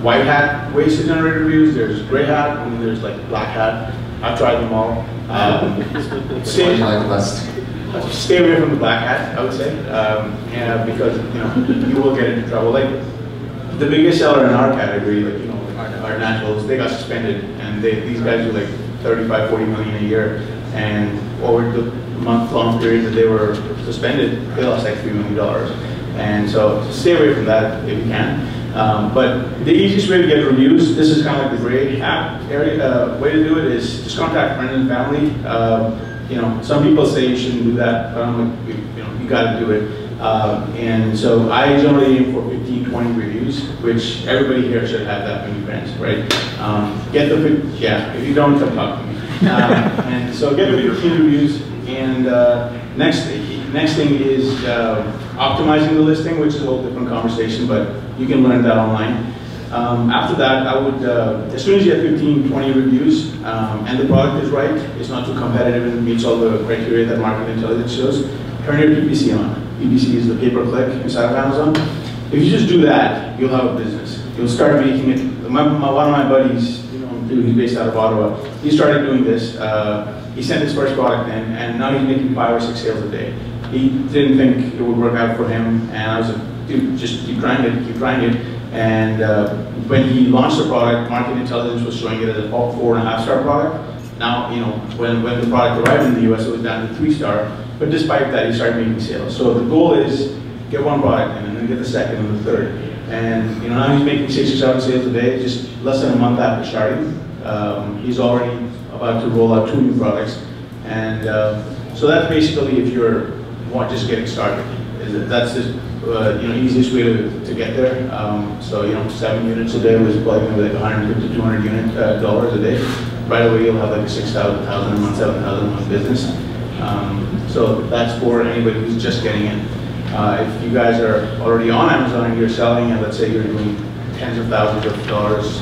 white hat ways to generate reviews. There's gray hat, and then there's like black hat. I've tried them all. Stay away from the black hat, I would say, because you know you will get into trouble. Like the biggest seller in our category, like, you know, our naturals, they got suspended, and these guys do like 35, 40 million a year. And over the month-long period that they were suspended, they lost like $3 million. And so stay away from that if you can. But the easiest way to get reviews, this is kind of like the gray hat area, way to do it is just contact friends and family. You know, some people say you shouldn't do that, but I'm like, you know, you got to do it. And so I generally aim for 15, 20 reviews, which everybody here should have that many friends, right? Get the, yeah, if you don't, come talk to me. And so get the 15 reviews, and next thing is optimizing the listing, which is a whole different conversation, but you can learn that online. After that, I would, as soon as you have 15, 20 reviews, and the product is right, it's not too competitive and meets all the criteria that market intelligence shows, turn your PPC on. PPC is the pay-per-click inside of Amazon. If you just do that, you'll have a business. You'll start making it. One of my buddies, he's based out of Ottawa. He started doing this. He sent his first product in, and now he's making 5 or 6 sales a day. He didn't think it would work out for him, and I was like, dude, just keep trying it, keep trying it. And when he launched the product, market intelligence was showing it as a 4.5-star product. Now, you know, when the product arrived in the US, it was down to 3-star. But despite that, he started making sales. So the goal is get one product in, and then get the second and the third. And you know, now he's making 6 or 7 sales a day, just less than a month after starting. He's already about to roll out 2 new products. And so that's basically if you're just getting started. That's the you know, easiest way to get there. So you know, 7 units a day was plugging with like 150 to 200 dollars a day. Right away, you'll have like a 6,000 a month, 7,000 a month business. So that's for anybody who's just getting in. If you guys are already on Amazon and you're selling, and let's say you're doing tens of thousands of dollars,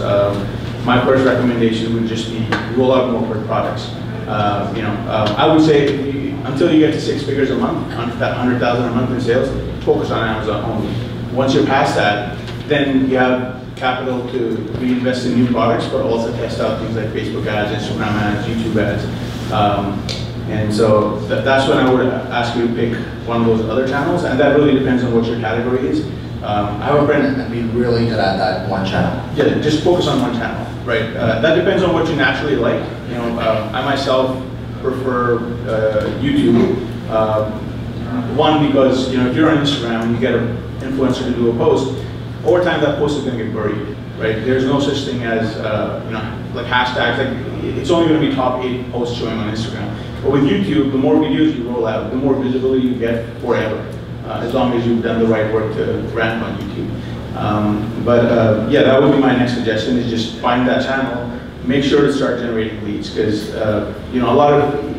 my first recommendation would just be roll out more products. You know, I would say until you get to 6 figures a month, 100,000 a month in sales, focus on Amazon only. Once you're past that, then you have capital to reinvest in new products, but also test out things like Facebook ads, Instagram ads, YouTube ads. And so that's when I would ask you to pick one of those other channels, and that really depends on what your category is. I have a friend. And be really good at that one channel. Yeah, just focus on one channel, right? That depends on what you naturally like. You know, I myself prefer YouTube. One, because you know, if you're on Instagram and you get an influencer to do a post, over time that post is going to get buried, right? There's no such thing as you know, like hashtags. Like it's only going to be top 8 posts showing on Instagram. But with YouTube, the more videos you roll out, the more visibility you get forever, as long as you've done the right work to rank on YouTube. Yeah, that would be my next suggestion, is just find that channel, make sure to start generating leads, because you know, a lot of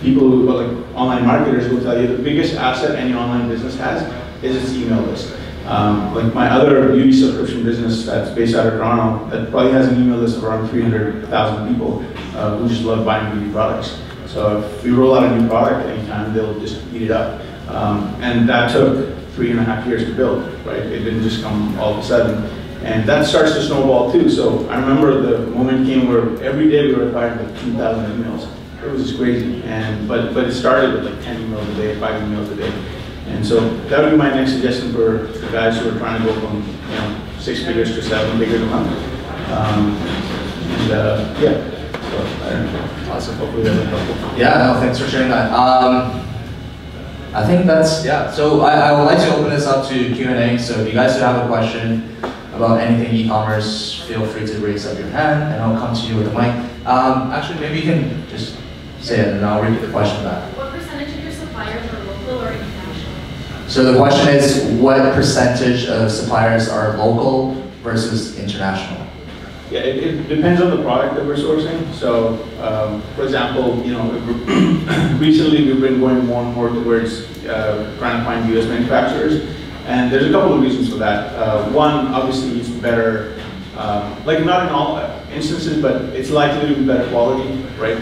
people who are like online marketers will tell you the biggest asset any online business has is its email list. Like my other beauty subscription business that's based out of Toronto, that probably has an email list of around 300,000 people who just love buying beauty products. So if we roll out a new product anytime, they'll just eat it up. And that took 3.5 years to build, right? It didn't just come all of a sudden. And that starts to snowball too. So I remember the moment came where every day we were firing like 2,000 emails. It was just crazy. And but it started with like 10 emails a day, 5 emails a day. And so that would be my next suggestion for the guys who are trying to go from 6 figures to 7 figures a month. Yeah. So I don't know. Awesome. Hopefully that was helpful. Yeah. No. Thanks for sharing that. I think that's So I would like to open this up to Q&A. So if you guys do have a question about anything e-commerce, feel free to raise up your hand, and I'll come to you with the mic. Actually, maybe you can just say it, and I'll repeat the question back. What percentage of your suppliers are local or international? So the question is, what percentage of suppliers are local versus international? Yeah, it depends on the product that we're sourcing. So, for example, recently we've been going more and more towards trying to find U.S. manufacturers, and there's a couple of reasons for that. One, obviously, it's better, like not in all instances, but it's likely to be better quality, right?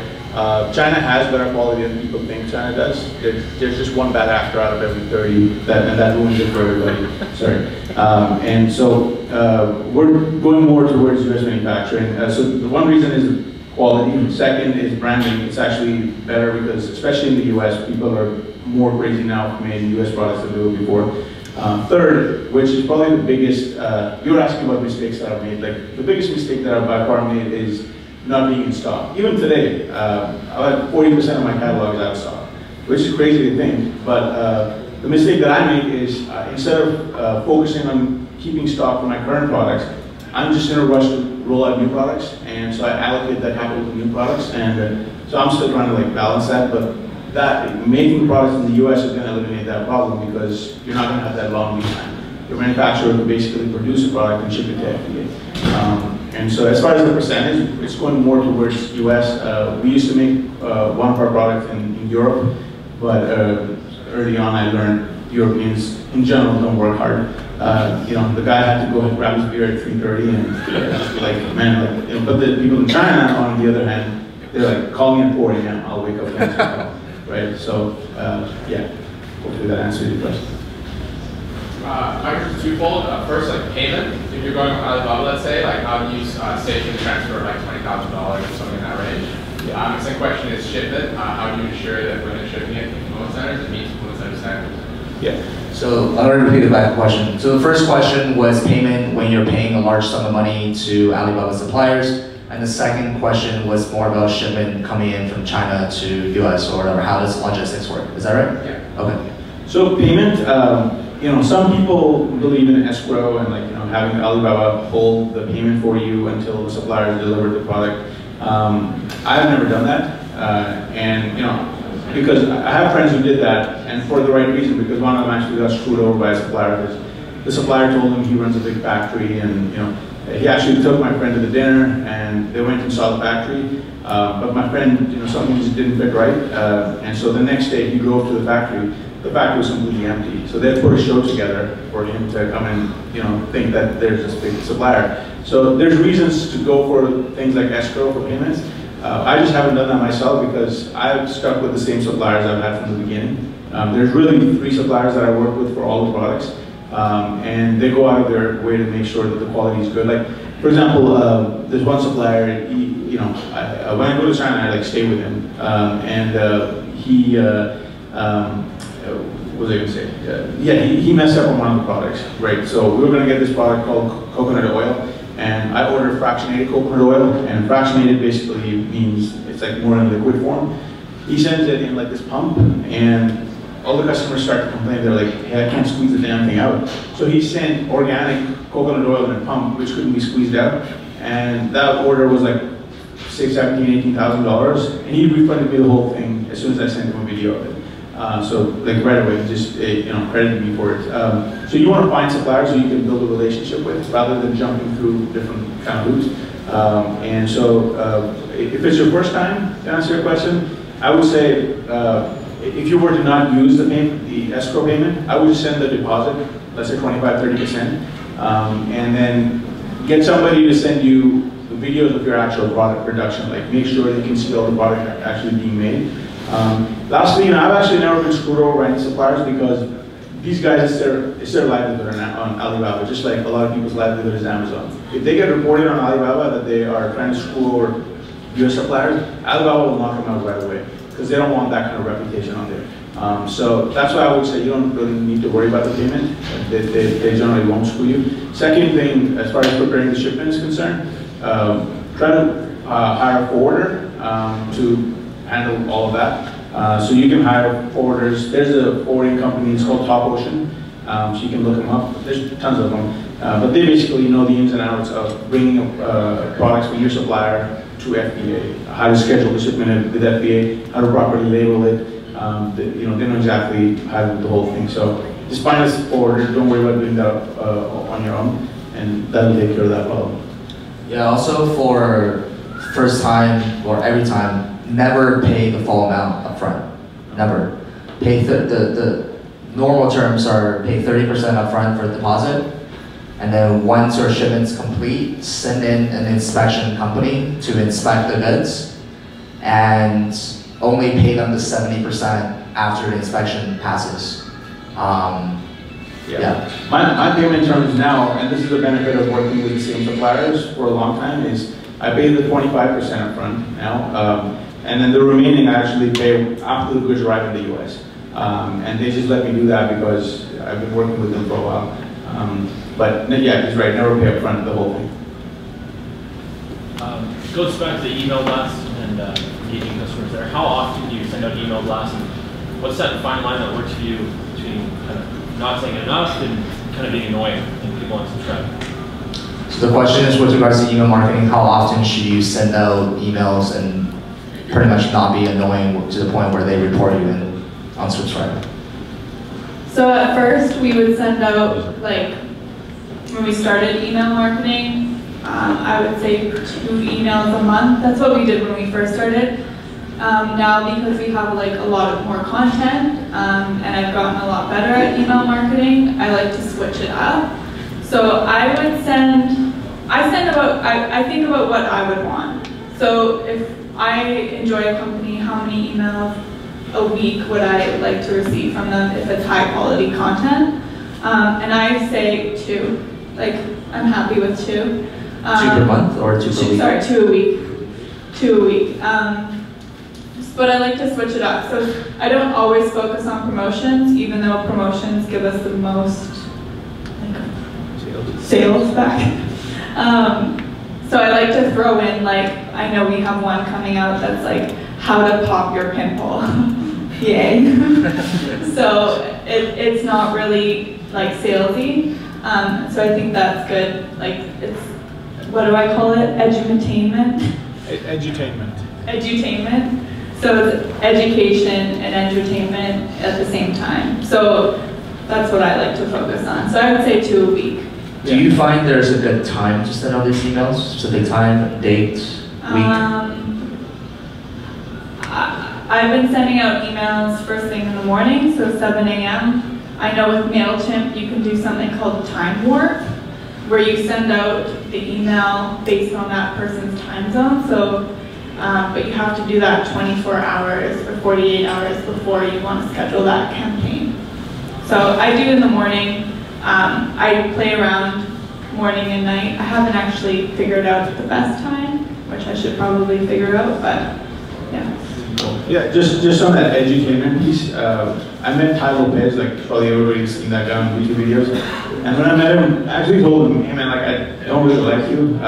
China has better quality than people think China does. There's just one bad actor out of every 30, and that ruins it for everybody. Sorry. And so we're going more towards U.S. manufacturing. So the one reason is quality. Second is branding. It's actually better because, especially in the U.S., people are more crazy now for making U.S. products than they were before. Third, which is probably the biggest, you were asking about mistakes that I've made. Like the biggest mistake that I've by far made is not being in stock. Even today, about 40% of my catalog is out of stock, which is crazy to think. But the mistake that I make is instead of focusing on keeping stock for my current products, I'm just in a rush to roll out new products, and so I allocate that capital to new products, and so I'm still trying to like balance that. But that making products in the U.S. is going to eliminate that problem because you're not going to have that long lead time. Your manufacturer will basically produce a product and ship it to FDA. And so as far as the percentage, it's going more towards US. We used to make one of our products in Europe, but early on I learned Europeans in general don't work hard. The guy had to go and grab his beer at 3:30 and like, man, like, but the people in China, on the other hand, they're like, call me at 4 a.m. I'll wake up and answer, right? So yeah, hopefully that answers your question. My question is twofold. First, like payment. If you're going with Alibaba, let's say, like how do you station transfer like $20,000 or something in that range? Yeah. The second question is shipment. How do you ensure that when you're shipping it to fulfillment centers, it meets fulfillment center standards? Yeah. So I'll repeat the back question. So the first question was payment when you're paying a large sum of money to Alibaba suppliers. And the second question was more about shipment coming in from China to US or whatever. How does logistics work? Is that right? Yeah. Okay. So payment, some people believe in escrow and having Alibaba hold the payment for you until the supplier delivered the product. I've never done that, because I have friends who did that, and for the right reason, because one of them actually got screwed over by a supplier. The supplier told him he runs a big factory, and he actually took my friend to the dinner, and they went and saw the factory. But my friend, something just didn't fit right, and so the next day he drove to the factory. The factory was completely empty, so they put a show together for him to come and think that there's this big supplier. So there's reasons to go for things like escrow for payments. I just haven't done that myself because I've stuck with the same suppliers I've had from the beginning. There's really 3 suppliers that I work with for all the products, and they go out of their way to make sure that the quality is good. Like, for example, there's one supplier. When I go to China, I stay with him, and he. What was I going to say? He messed up on one of the products, right? So we were going to get this product called coconut oil, and I ordered fractionated coconut oil, and fractionated basically means it's like more in liquid form. He sends it in like this pump, and all the customers start to complain. They're like, hey, I can't squeeze the damn thing out. So he sent organic coconut oil in a pump, which couldn't be squeezed out, and that order was like $17,000, $18,000, and he refunded me the whole thing as soon as I sent him a video of it. So like right away, just credited me for it. So you want to find suppliers who you can build a relationship with, rather than jumping through different kind of hoops. And so if it's your first time, to answer your question, I would say if you were to not use the escrow payment, I would just send the deposit, let's say 25–30%, and then get somebody to send you the videos of your actual product production. Like make sure they can see all the product actually being made. Lastly, I've actually never been screwed over by any suppliers because these guys, it's their livelihood on Alibaba, just like a lot of people's livelihood is Amazon. If they get reported on Alibaba that they are trying to screw over US suppliers, Alibaba will knock them out right away, because they don't want that kind of reputation on there. So that's why I would say you don't really need to worry about the payment. They generally won't screw you. Second thing, as far as preparing the shipment is concerned, try to hire a forwarder to handle all of that. So you can hire forwarders. There's a forwarding company, it's called Top Ocean. So you can look them up. There's tons of them. But they basically know the ins and outs of bringing products from your supplier to FBA, how to schedule the shipment with FBA, how to properly label it. They know exactly how to do the whole thing. So just find a forwarder. Don't worry about doing that on your own, and that'll take care of that problem. Yeah. Also, for first time or every time, never pay the full amount up front. Never. Pay the normal terms are pay 30% up front for the deposit, and then once your shipment's complete, send in an inspection company to inspect the goods, and only pay them the 70% after the inspection passes. Yeah. My payment terms now, and this is the benefit of working with the same suppliers for a long time, is I pay the 25% up front now, and then the remaining I actually pay after the goods arrive in the US. And they just let me do that because I've been working with them for a while. But yeah, he's right, never pay up front the whole thing. Goes back to the email blast and engaging customers there. How often do you send out email blasts? And what's that fine line that works for you between kind of not saying enough and kind of being annoying and people unsubscribe? So the question is, with regards to email marketing, how often should you send out emails and pretty much not be annoying to the point where they report you and unsubscribe? So at first we would send out, like, when we started email marketing, I would say 2 emails a month. That's what we did when we first started. Now, because we have like a lot more content, and I've gotten a lot better at email marketing, I like to switch it up. So I think about what I would want. So if I enjoy a company, how many emails a week would I like to receive from them if it's high quality content? And I say 2. Like, I'm happy with 2. 2 per month or 2 per week? Sorry, 2 a week. 2 a week. But I like to switch it up. So I don't always focus on promotions, even though promotions give us the most sales back. So I like to throw in, like, I know we have one coming out that's like how to pop your pimple. Yay. So it's not really like salesy. So I think that's good. Like, it's, what do I call it? Edutainment? Edutainment. Edutainment. So it's education and entertainment at the same time. So that's what I like to focus on. So I would say 2 a week. Do you find there's a good time to send out these emails? Specific time, date, week? I've been sending out emails first thing in the morning, so 7 a.m. I know with MailChimp you can do something called time warp, where you send out the email based on that person's time zone. So, but you have to do that 24 hours or 48 hours before you want to schedule that campaign. So I do in the morning. I play around morning and night. I haven't actually figured out the best time, which I should probably figure out, but yeah. Yeah, just on that edutainment piece, I met Ty Lopez, like probably everybody's seen that guy on YouTube videos. And when I met him, I actually told him, hey man, like I don't really like you.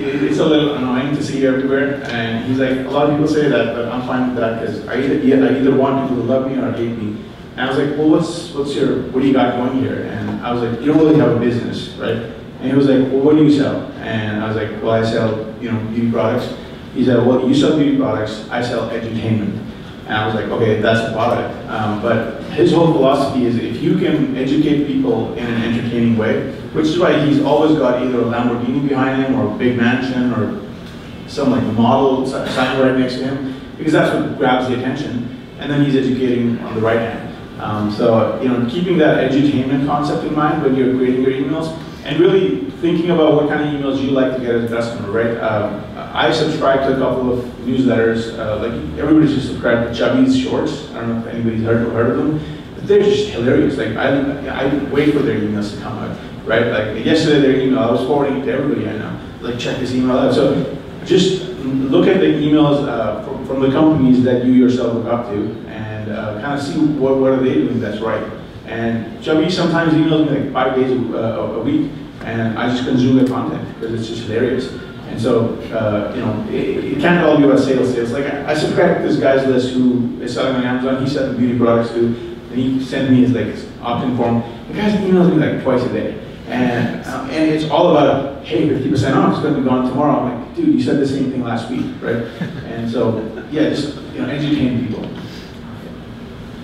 It's a little annoying to see you everywhere. And he's like, a lot of people say that, but I'm fine with that because I either want people to love me or hate me. And I was like, well, what do you got going here? And I was like, you don't really have a business, right? And he was like, well, what do you sell? And I was like, well, I sell, beauty products. He said, well, you sell beauty products, I sell edutainment. And I was like, okay, that's the product. But his whole philosophy is if you can educate people in an entertaining way, which is why he's always got either a Lamborghini behind him or a big mansion or some like model sign right next to him, because that's what grabs the attention. And then he's educating on the right hand. So, keeping that edutainment concept in mind when you're creating your emails, and really thinking about what kind of emails you like to get as a customer, right? I subscribe to a couple of newsletters, like everybody's just subscribed to Chubby's Shorts. I don't know if anybody's heard of them. they're just hilarious. Like I wait for their emails to come out, right? Like yesterday, their email, I was forwarding it to everybody I know. Like, check this email out. So just look at the emails from the companies that you yourself look up to, and kind of see what are they doing that's right. And Chubby sometimes emails me like 5 days a week, and I just consume their content because it's just hilarious. And so, you know, it can't all be about sales. Like, I subscribe to this guy's list who is selling on Amazon. He sells beauty products too, and he sent me his like opt-in form. The guy emails me like twice a day, and it's all about, hey, 50% off, it's going to be gone tomorrow. I'm like, dude, you said the same thing last week, right? And so, yeah, just educating people.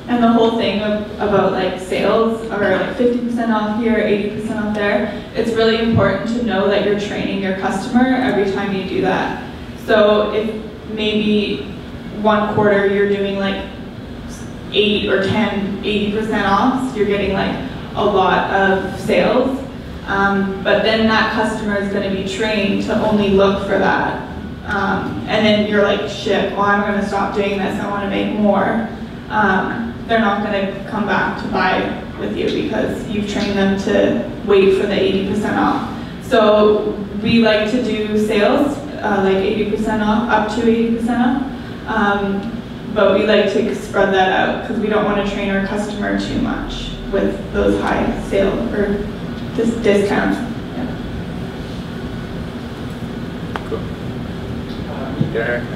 And the whole thing about like sales or like 50% off here, 80% off there, it's really important to know that you're training your customer every time you do that. So if maybe one quarter you're doing like 8 or 10, 80% off, you're getting like a lot of sales. But then that customer is going to be trained to only look for that. And then you're like, shit, well, I'm going to stop doing this, I want to make more. They're not going to come back to buy with you because you've trained them to wait for the 80% off. So we like to do sales, like 80% off, up to 80% off. But we like to spread that out because we don't want to train our customer too much with those high sales or discounts. There.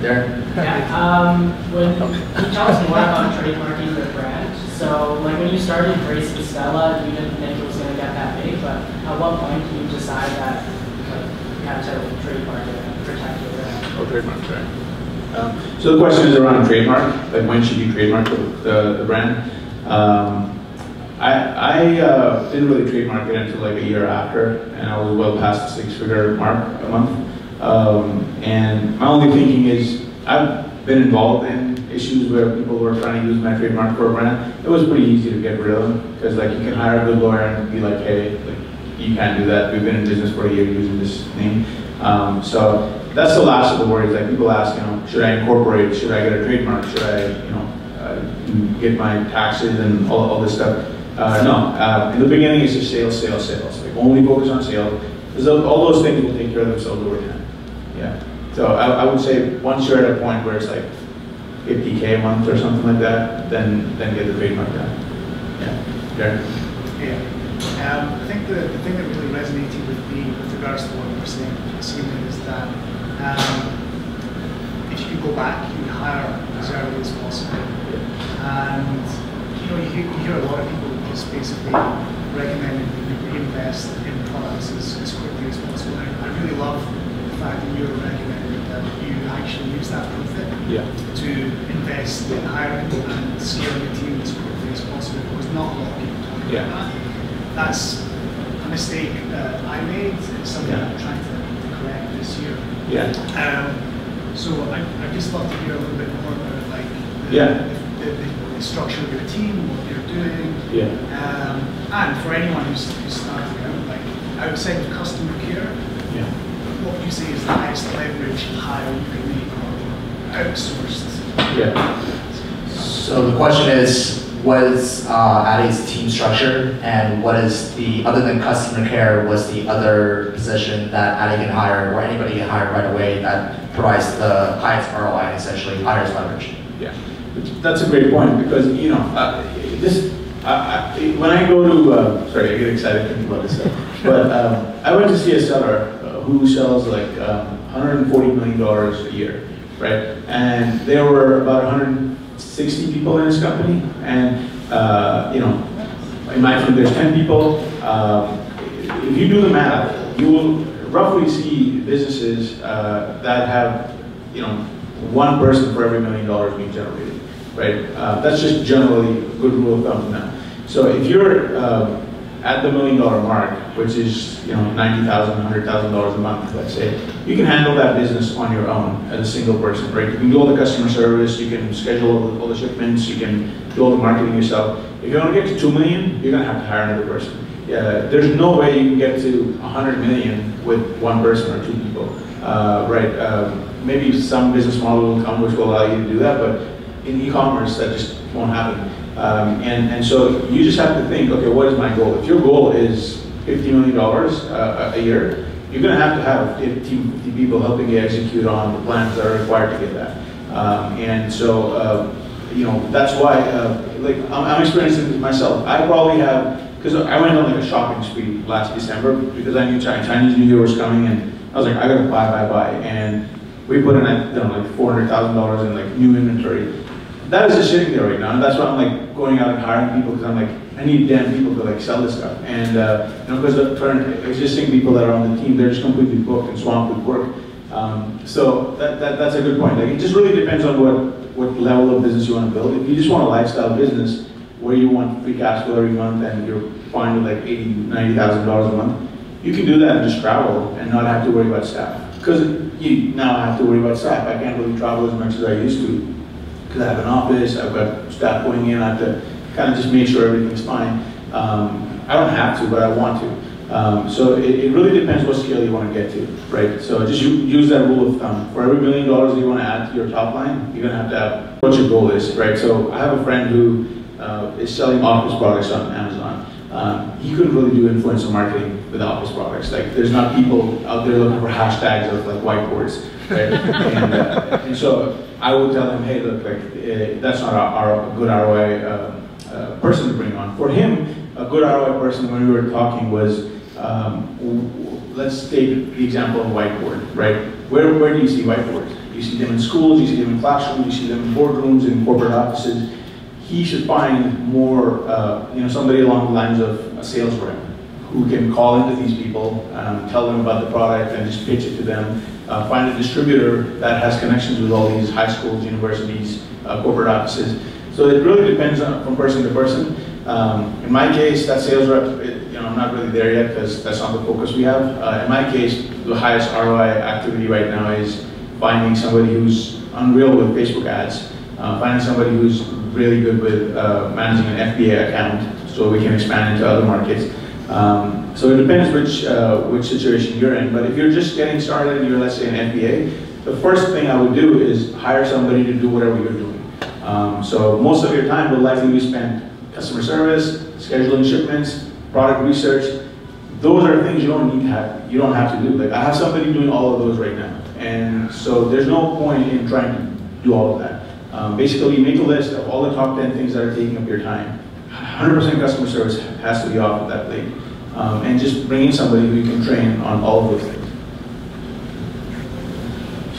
Yeah, can you tell us more about trademarking your brand? So, like when you started Grace and Stella, you didn't think it was going to get that big, but at what point did you decide that you had to trademark it and protect your brand? Oh, trademark, right. So the question is around trademark, like when should you trademark the brand? I didn't really trademark it until like a year after, and I was well past the 6-figure mark a month. And my only thinking is, I've been involved in issues where people were trying to use my trademark for a brand. It was pretty easy to get rid of them, because like you can hire a good lawyer and be like, hey, like, you can't do that. We've been in business for a year using this name. So that's the last of the worries. Like people ask, you know, should I incorporate? Should I get a trademark? Should I, you know, get my taxes and all this stuff? No. In the beginning, it's just sales. Like only focus on sales. Because all those things will take care of themselves over time. Yeah. So I would say once you're at a point where it's like 50K a month or something like that, then get the trademark done. Yeah. Darren? Yeah. I think the thing that really resonated with me with regards to what you were saying this evening is that if you could go back, you would hire as early as possible. And you know, you hear a lot of people just basically recommending that you reinvest in products as quickly as possible. And I really love the fact that you're recommending that you actually use that profit to invest in hiring and scaling the team as quickly as possible, because not a lot of people talk about that. That's a mistake that I made. It's something I'm trying to correct this year. So I'd just love to hear a little bit more about like the structure of your team, what you're doing, and for anyone who's starting out, like outside of customer care, what would you say is the highest leverage hire you can make or outsourced? So the question is, what is Addy's team structure, and what is the, other than customer care, what's the other position that Addy can hire, or anybody can hire right away that provides the highest ROI, essentially, highest leverage? Yeah, that's a great point, because you know, when I go to, sorry, I get excited thinking about this stuff, but I went to see a seller who sells like $140 million a year, right? And there were about 160 people in his company, and you know, imagine there's 10 people. If you do the math, you will roughly see businesses that have, you know, one person for every $1 million being generated, right? That's just generally a good rule of thumb now. So if you're at the $1 million mark, which is, you know, $90,000, $100,000 a month, let's say, you can handle that business on your own as a single person, right? You can do all the customer service, you can schedule all the shipments, you can do all the marketing yourself. If you want to get to 2 million, you're going to have to hire another person. There's no way you can get to 100 million with one person or 2 people, right? Maybe some business model will come which will allow you to do that, but in e-commerce that just won't happen. And so you just have to think, okay, what is my goal? If your goal is $50 million a year, you're going to have a team of 50 people helping you execute on the plans that are required to get that. And so, you know, that's why, like, I'm experiencing this myself. I probably have, because I went on like a shopping spree last December because I knew Chinese New Year was coming, and I was like, I gotta buy. And we put in, I don't know, like $400,000 in like new inventory. That is just sitting there right now, and that's why I'm like going out and hiring people, because I'm like, I need damn people to like sell this stuff. And you know, because the current existing people that are on the team, they're just completely booked and swamped with work. So that's a good point. Like, it just really depends on what level of business you want to build. If you just want a lifestyle business where you want free cash flow every month and you're fine with like $80,000, $90,000 a month, you can do that and just travel and not have to worry about staff. Because you now have to worry about staff. I can't really travel as much as I used to because I have an office, I've got staff going in, I have to kind of just make sure everything's fine. I don't have to, but I want to. So it really depends what scale you want to get to, right? So just use that rule of thumb. For every $1 million you want to add to your top line, you're going to have what your goal is, right? So I have a friend who is selling office products on Amazon. He couldn't really do influencer marketing with office products. Like, there's not people out there looking for hashtags of like whiteboards, right? And so I would tell him, hey, look, like that's not a good ROI person to bring on. For him, a good ROI person, when we were talking, was let's take the example of a whiteboard, right? Where do you see whiteboards? You see them in schools, you see them in classrooms, you see them in boardrooms, in corporate offices. He should find more, you know, somebody along the lines of a sales rep who can call into these people, tell them about the product and just pitch it to them. Find a distributor that has connections with all these high schools, universities, corporate offices. So it really depends on from person to person. In my case, that sales rep, you know, I'm not really there yet because that's not the focus we have. In my case, the highest ROI activity right now is finding somebody who's unreal with Facebook ads, finding somebody who's really good with managing an FBA account so we can expand into other markets. So it depends which situation you're in, but if you're just getting started and you're, let's say, an FBA, the first thing I would do is hire somebody to do whatever you're doing. So most of your time will likely be spent customer service, scheduling shipments, product research. Those are things you don't have to do. Like, I have somebody doing all of those right now. And so there's no point in trying to do all of that. Basically, make a list of all the top 10 things that are taking up your time. 100% customer service has to be off of that plate. And just bring in somebody who you can train on all of those things.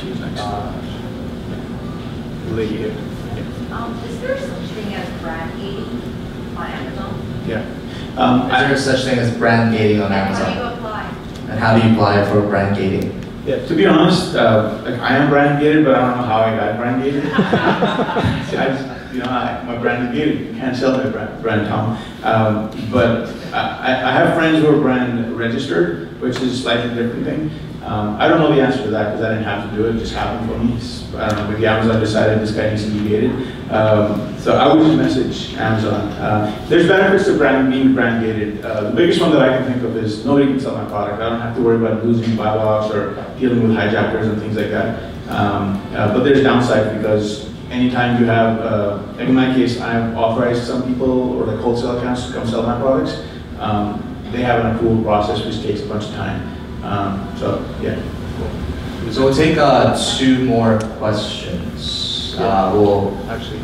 She's next. Lady here. Is there such thing as brand gating on Amazon? Yeah. Is there such thing as brand gating on Amazon? How do you apply? And how do you apply for brand gating? Yeah, to be honest, like, I am brand gated, but I don't know how I got brand gated. My brand is gated. You can't sell my brand, Tom. But I have friends who are brand registered, which is a slightly different thing. I don't know the answer to that because I didn't have to do it. It just happened for me. I don't know, maybe Amazon decided this guy needs to be gated. So I would just message Amazon. There's benefits to being brand gated. The biggest one that I can think of is nobody can sell my product. I don't have to worry about losing buy box or dealing with hijackers and things like that. But there's downside because anytime you have, like in my case, I've authorized some people or like wholesale accounts to come sell my products. They have an approval process which takes a bunch of time. So yeah. So we'll take 2 more questions. We'll actually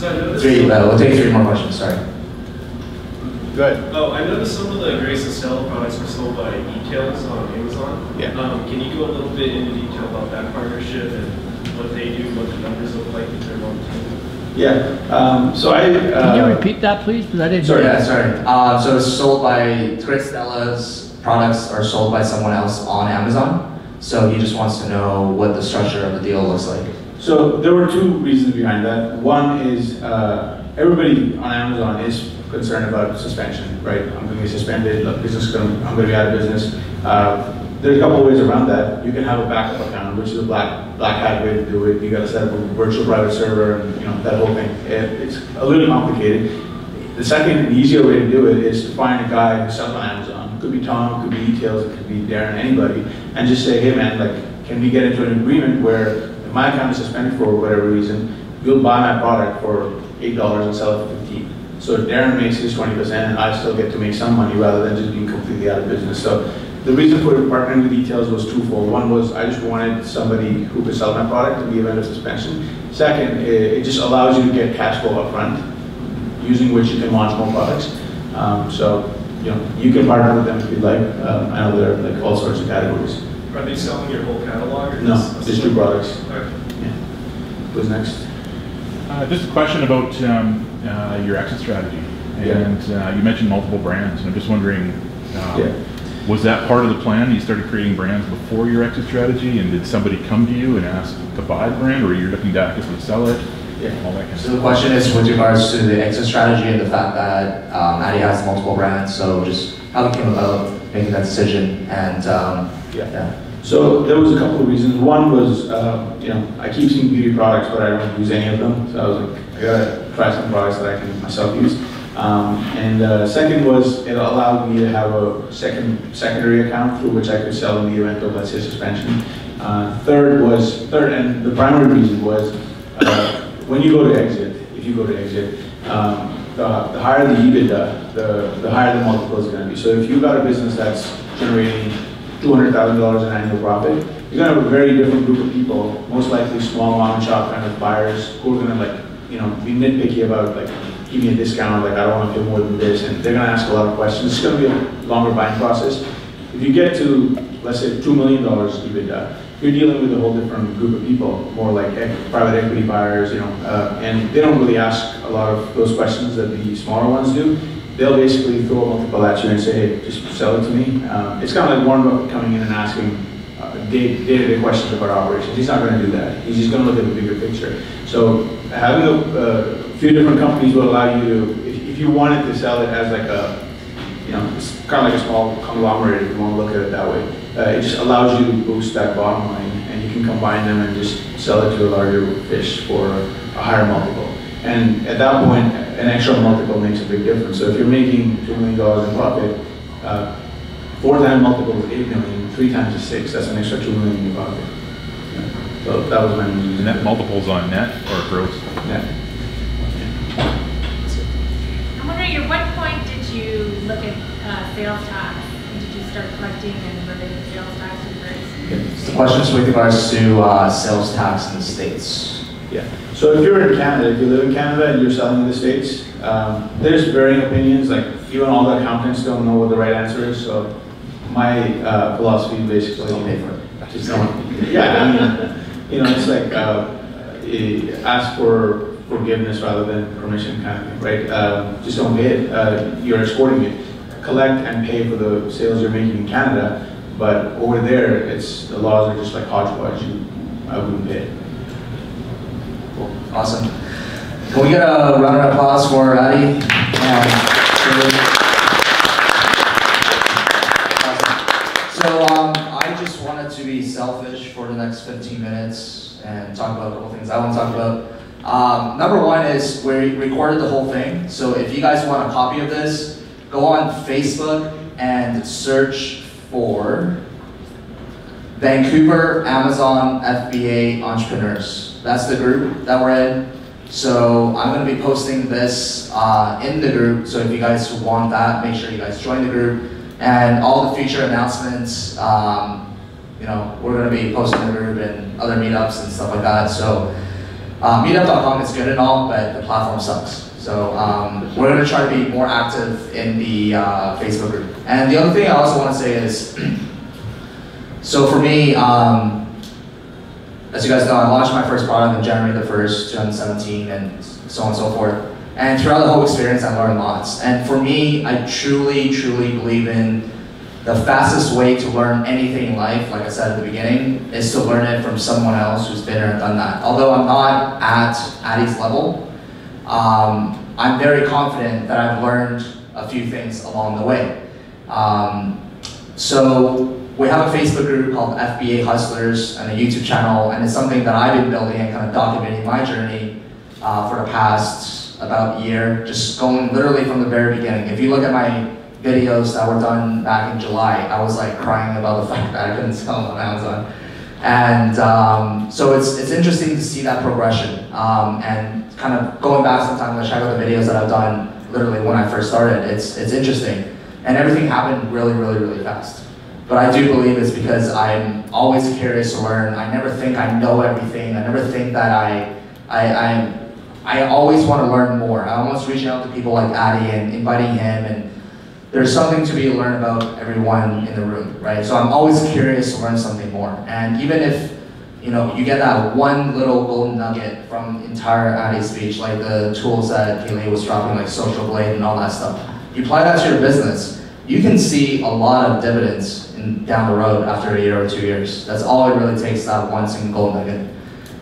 we'll take 3 more questions. Sorry. Good. Oh, I noticed some of the Grace and Stella products are sold by e-tails on Amazon. Yeah. Can you go a little bit into detail about that partnership and what they do, what the numbers look like if they're on the team? Yeah. So I. Can you repeat that, please? Because I didn't. Sorry. Yeah. Sorry. So it's sold by Grace Stella's products are sold by someone else on Amazon. So he just wants to know what the structure of the deal looks like. So there were 2 reasons behind that. One is everybody on Amazon is concerned about suspension, right? I'm going to get suspended, I'm going to be out of business. There's a couple of ways around that. You can have a backup account, which is a black hat way to do it. You got to set up a virtual private server, and that whole thing. It's a little complicated. The second and easier way to do it is to find a guy who sells on Amazon. It could be Tom, it could be e-tails, it could be Darren, anybody, and just say, hey man, like, can we get into an agreement where if my account is suspended for whatever reason, we'll buy my product for $8 and sell it for $15. So Darren makes his 20% and I still get to make some money rather than just being completely out of business. So the reason for partnering with Details was twofold. One was I just wanted somebody who could sell my product in the event of suspension. Second, it just allows you to get cash flow up front, using which you can launch more products. So you can partner with them if you'd like. I know there are like all sorts of categories. Are they selling your whole catalog? Or No, just 2 products. Okay. Yeah. Who's next? Just a question about your exit strategy. And you mentioned multiple brands, and I'm just wondering, was that part of the plan? You started creating brands before your exit strategy, and did somebody come to you and ask to buy the brand, or you're looking to actively sell it? Yeah. All that kind of So the question is with regards to the exit strategy and the fact that Addy has multiple brands, so just how it came about making that decision, and So there was a couple of reasons. One was, I keep seeing beauty products, but I don't use any of them. So I was like, I gotta try some products that I can myself use. Second was, it allowed me to have a secondary account through which I could sell in the event of, let's say, suspension. Third, and the primary reason was, when you go to exit, if you go to exit, the higher the EBITDA, the higher the multiple is going to be. So if you've got a business that's generating $200,000 in annual profit, you're going to have a very different group of people, most likely small mom and shop kind of buyers who are going to be nitpicky about give me a discount, I don't want to pay more than this, and they're going to ask a lot of questions. It's going to be a longer buying process. If you get to, let's say, $2 million EBITDA, you're dealing with a whole different group of people, more like private equity buyers, and they don't really ask a lot of those questions that the smaller ones do. They'll basically throw a multiple at you and say, hey, just sell it to me. It's kind of like Warren Buffett coming in and asking day-to-day questions about operations. He's not going to do that. He's just going to look at the bigger picture. So having a few different companies will allow you to, if you wanted to sell it as it's kind of like a small conglomerate if you want to look at it that way. It just allows you to boost that bottom line, and you can combine them and just sell it to a larger fish for a higher multiple. And at that point, an extra multiple makes a big difference. So if you're making $2 million in profit, 4 times multiple is $8 million, 3 times is 6. That's an extra $2 million in your pocket. So that was my main reason. And that multiple's on net or gross? Net. I'm wondering, at what point did you look at sales tax? Did you start collecting and remitting sales tax returns? The question is with regards to sales tax in the States. Yeah. So if you're in Canada, if you live in Canada and you're selling in the States, there's varying opinions. Even all the accountants don't know what the right answer is. So my philosophy basically, Don't pay for it. just don't. Yeah, it's like ask for forgiveness rather than permission kind of thing, right? Just don't pay it. You're exporting it. Collect and pay for the sales you're making in Canada, but over there, the laws are just like hodgepodge. I wouldn't pay it. Cool. Awesome. Can we get a round of applause for Addy? So I just wanted to be selfish for the next 15 minutes and talk about a couple things I want to talk about. Number one is we recorded the whole thing. So if you guys want a copy of this, go on Facebook and search for Vancouver Amazon FBA Entrepreneurs. That's the group that we're in. So I'm going to be posting this in the group. So if you guys want that, make sure you guys join the group. And all the future announcements, we're going to be posting in the group and other meetups and stuff like that. So meetup.com is good and all, but the platform sucks. So we're going to try to be more active in the Facebook group. And the other thing I also want to say is, so for me, as you guys know, I launched my first product on January the 1st, 2017, and so on and so forth. And throughout the whole experience, I learned lots. And for me, I truly, truly believe in the fastest way to learn anything in life, like I said at the beginning, is to learn it from someone else who's been there and done that. Although I'm not at Addy's level, I'm very confident that I've learned a few things along the way. So we have a Facebook group called FBA Hustlers and a YouTube channel, and it's something that I've been building and kind of documenting my journey for the past about year, just going literally from the very beginning. If you look at my videos that were done back in July, I was like crying about the fact that I couldn't sell them on Amazon. And so it's interesting to see that progression. And kind of going back sometimes, I check out the videos that I've done literally when I first started. It's interesting. And everything happened really, really, really fast. But I do believe it's because I'm always curious to learn. I never think I know everything. I never think that I always want to learn more. I almost reach out to people like Addy and inviting him, and there's something to be learned about everyone in the room, right? So I'm always curious to learn something more. And even if you get that one little golden nugget from entire Addy's speech, like the tools that Kaylee was dropping, like Social Blade and all that stuff, you apply that to your business, you can see a lot of dividends down the road after a year or 2 years. That's all it really takes, that one single gold nugget.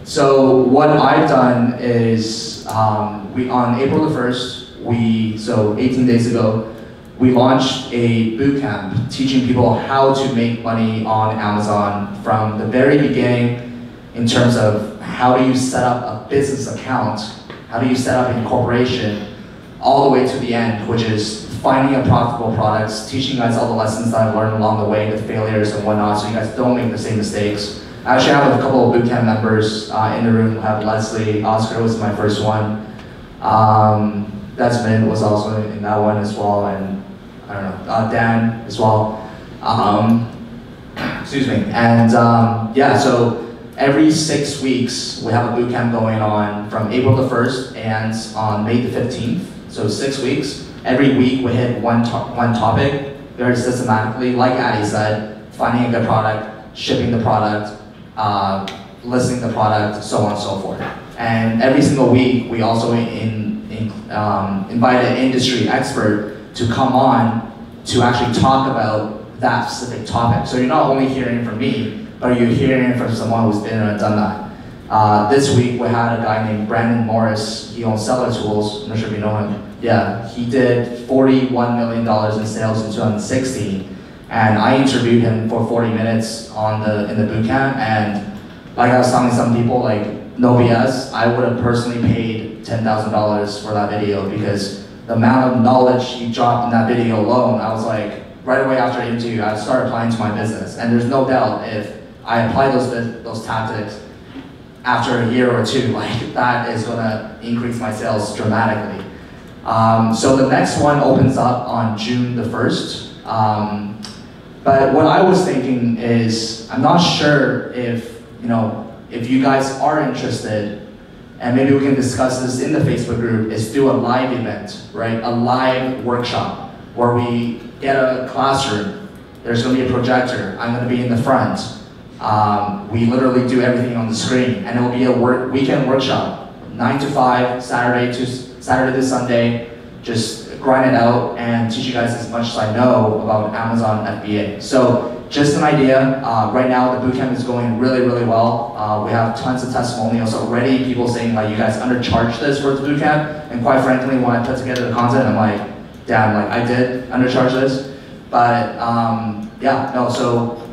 So what I've done is, on April the 1st, so 18 days ago, we launched a boot camp teaching people how to make money on Amazon from the very beginning in terms of how do you set up a business account, how do you set up an incorporation, all the way to the end, which is finding a profitable products, teaching you guys all the lessons that I've learned along the way, the failures and whatnot, so you guys don't make the same mistakes. I actually have a couple of bootcamp members in the room. I have Leslie, Oscar was my first one. Desmond was also in that one as well, and I don't know, Dan as well. Excuse me. And yeah, so every 6 weeks we have a bootcamp going on from April the 1st and on May the 15th. So 6 weeks. Every week we hit one topic very systematically. Like Addy said, finding a good product, shipping the product, listing the product, so on and so forth. And every single week we also invite an industry expert to come on to actually talk about that specific topic. So you're not only hearing from me, but you're hearing from someone who's been and done that. This week we had a guy named Brandon Morris. He owns Seller Tools. I'm not sure if you know him. Yeah, he did $41 million in sales in 2016, and I interviewed him for 40 minutes in the boot camp. And like I was telling some people, like no BS, I would have personally paid $10,000 for that video, because the amount of knowledge he dropped in that video alone, I was like, right away after the interview, I started applying to my business. And there's no doubt if I apply those tactics after a year or two, like that is gonna increase my sales dramatically. So the next one opens up on June the 1st. But what I was thinking is, I'm not sure if you guys are interested, and maybe we can discuss this in the Facebook group, is do a live event, right? A live workshop where we get a classroom. There's gonna be a projector. I'm gonna be in the front. We literally do everything on the screen, and it will be a weekend workshop, 9 to 5, Saturday to Sunday. Just grind it out and teach you guys as much as I know about Amazon FBA. So just an idea. Right now the bootcamp is going really, really well. We have tons of testimonials already. People saying like, you guys undercharged this for the bootcamp, and quite frankly, when I put together the content, I'm like, damn, like I did undercharge this. But yeah, no.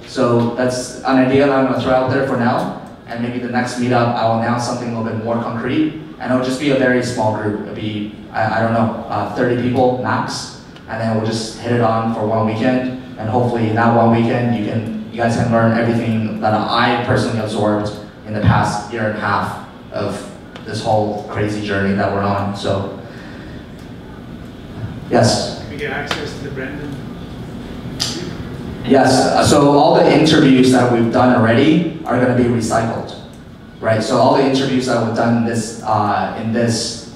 So that's an idea that I'm going to throw out there for now, and maybe the next meetup I'll announce something a little bit more concrete, and it'll just be a very small group. It'll be, I don't know, 30 people max, and then we'll just hit it on for one weekend, and hopefully in that one weekend you guys can learn everything that I personally absorbed in the past year and a half of this whole crazy journey that we're on. So, yes? Can we get access to the Brendan? Yes, so all the interviews that we've done already are going to be recycled, right? So all the interviews that we've done in this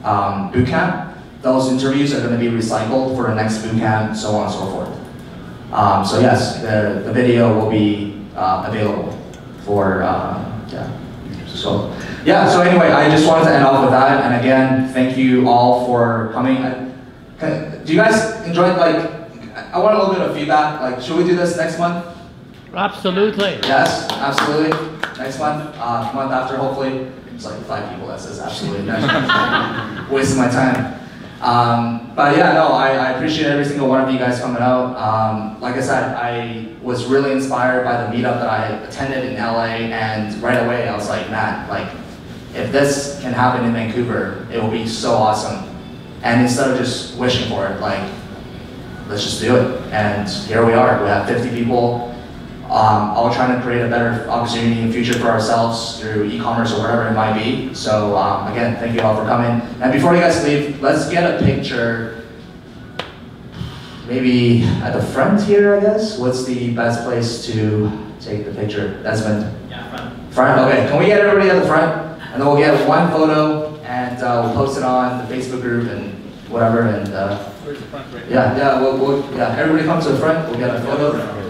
bootcamp, those interviews are going to be recycled for the next bootcamp, so on and so forth. So yes, the video will be available for, yeah. So anyway, I just wanted to end off with that, and again, thank you all for coming. Do you guys enjoy, like, I want a little bit of feedback. Like, should we do this next month? Absolutely. Yes, absolutely. Next month, month after, hopefully. It's like 5 people that says absolutely. Wasting my time. But yeah, no, I appreciate every single one of you guys coming out. Like I said, I was really inspired by the meetup that I attended in LA, and right away I was like, man, like, if this can happen in Vancouver, it will be so awesome. And instead of just wishing for it, like, let's just do it. And here we are. We have 50 people. all trying to create a better opportunity in the future for ourselves through e-commerce or whatever it might be. So again, thank you all for coming. And before you guys leave, let's get a picture, maybe at the front here, I guess. What's the best place to take the picture? Desmond? Yeah, front. Front, okay. Can we get everybody at the front? And then we'll get one photo and we'll post it on the Facebook group and whatever. And Where's the front right yeah, everybody come to the front. We'll get a photo.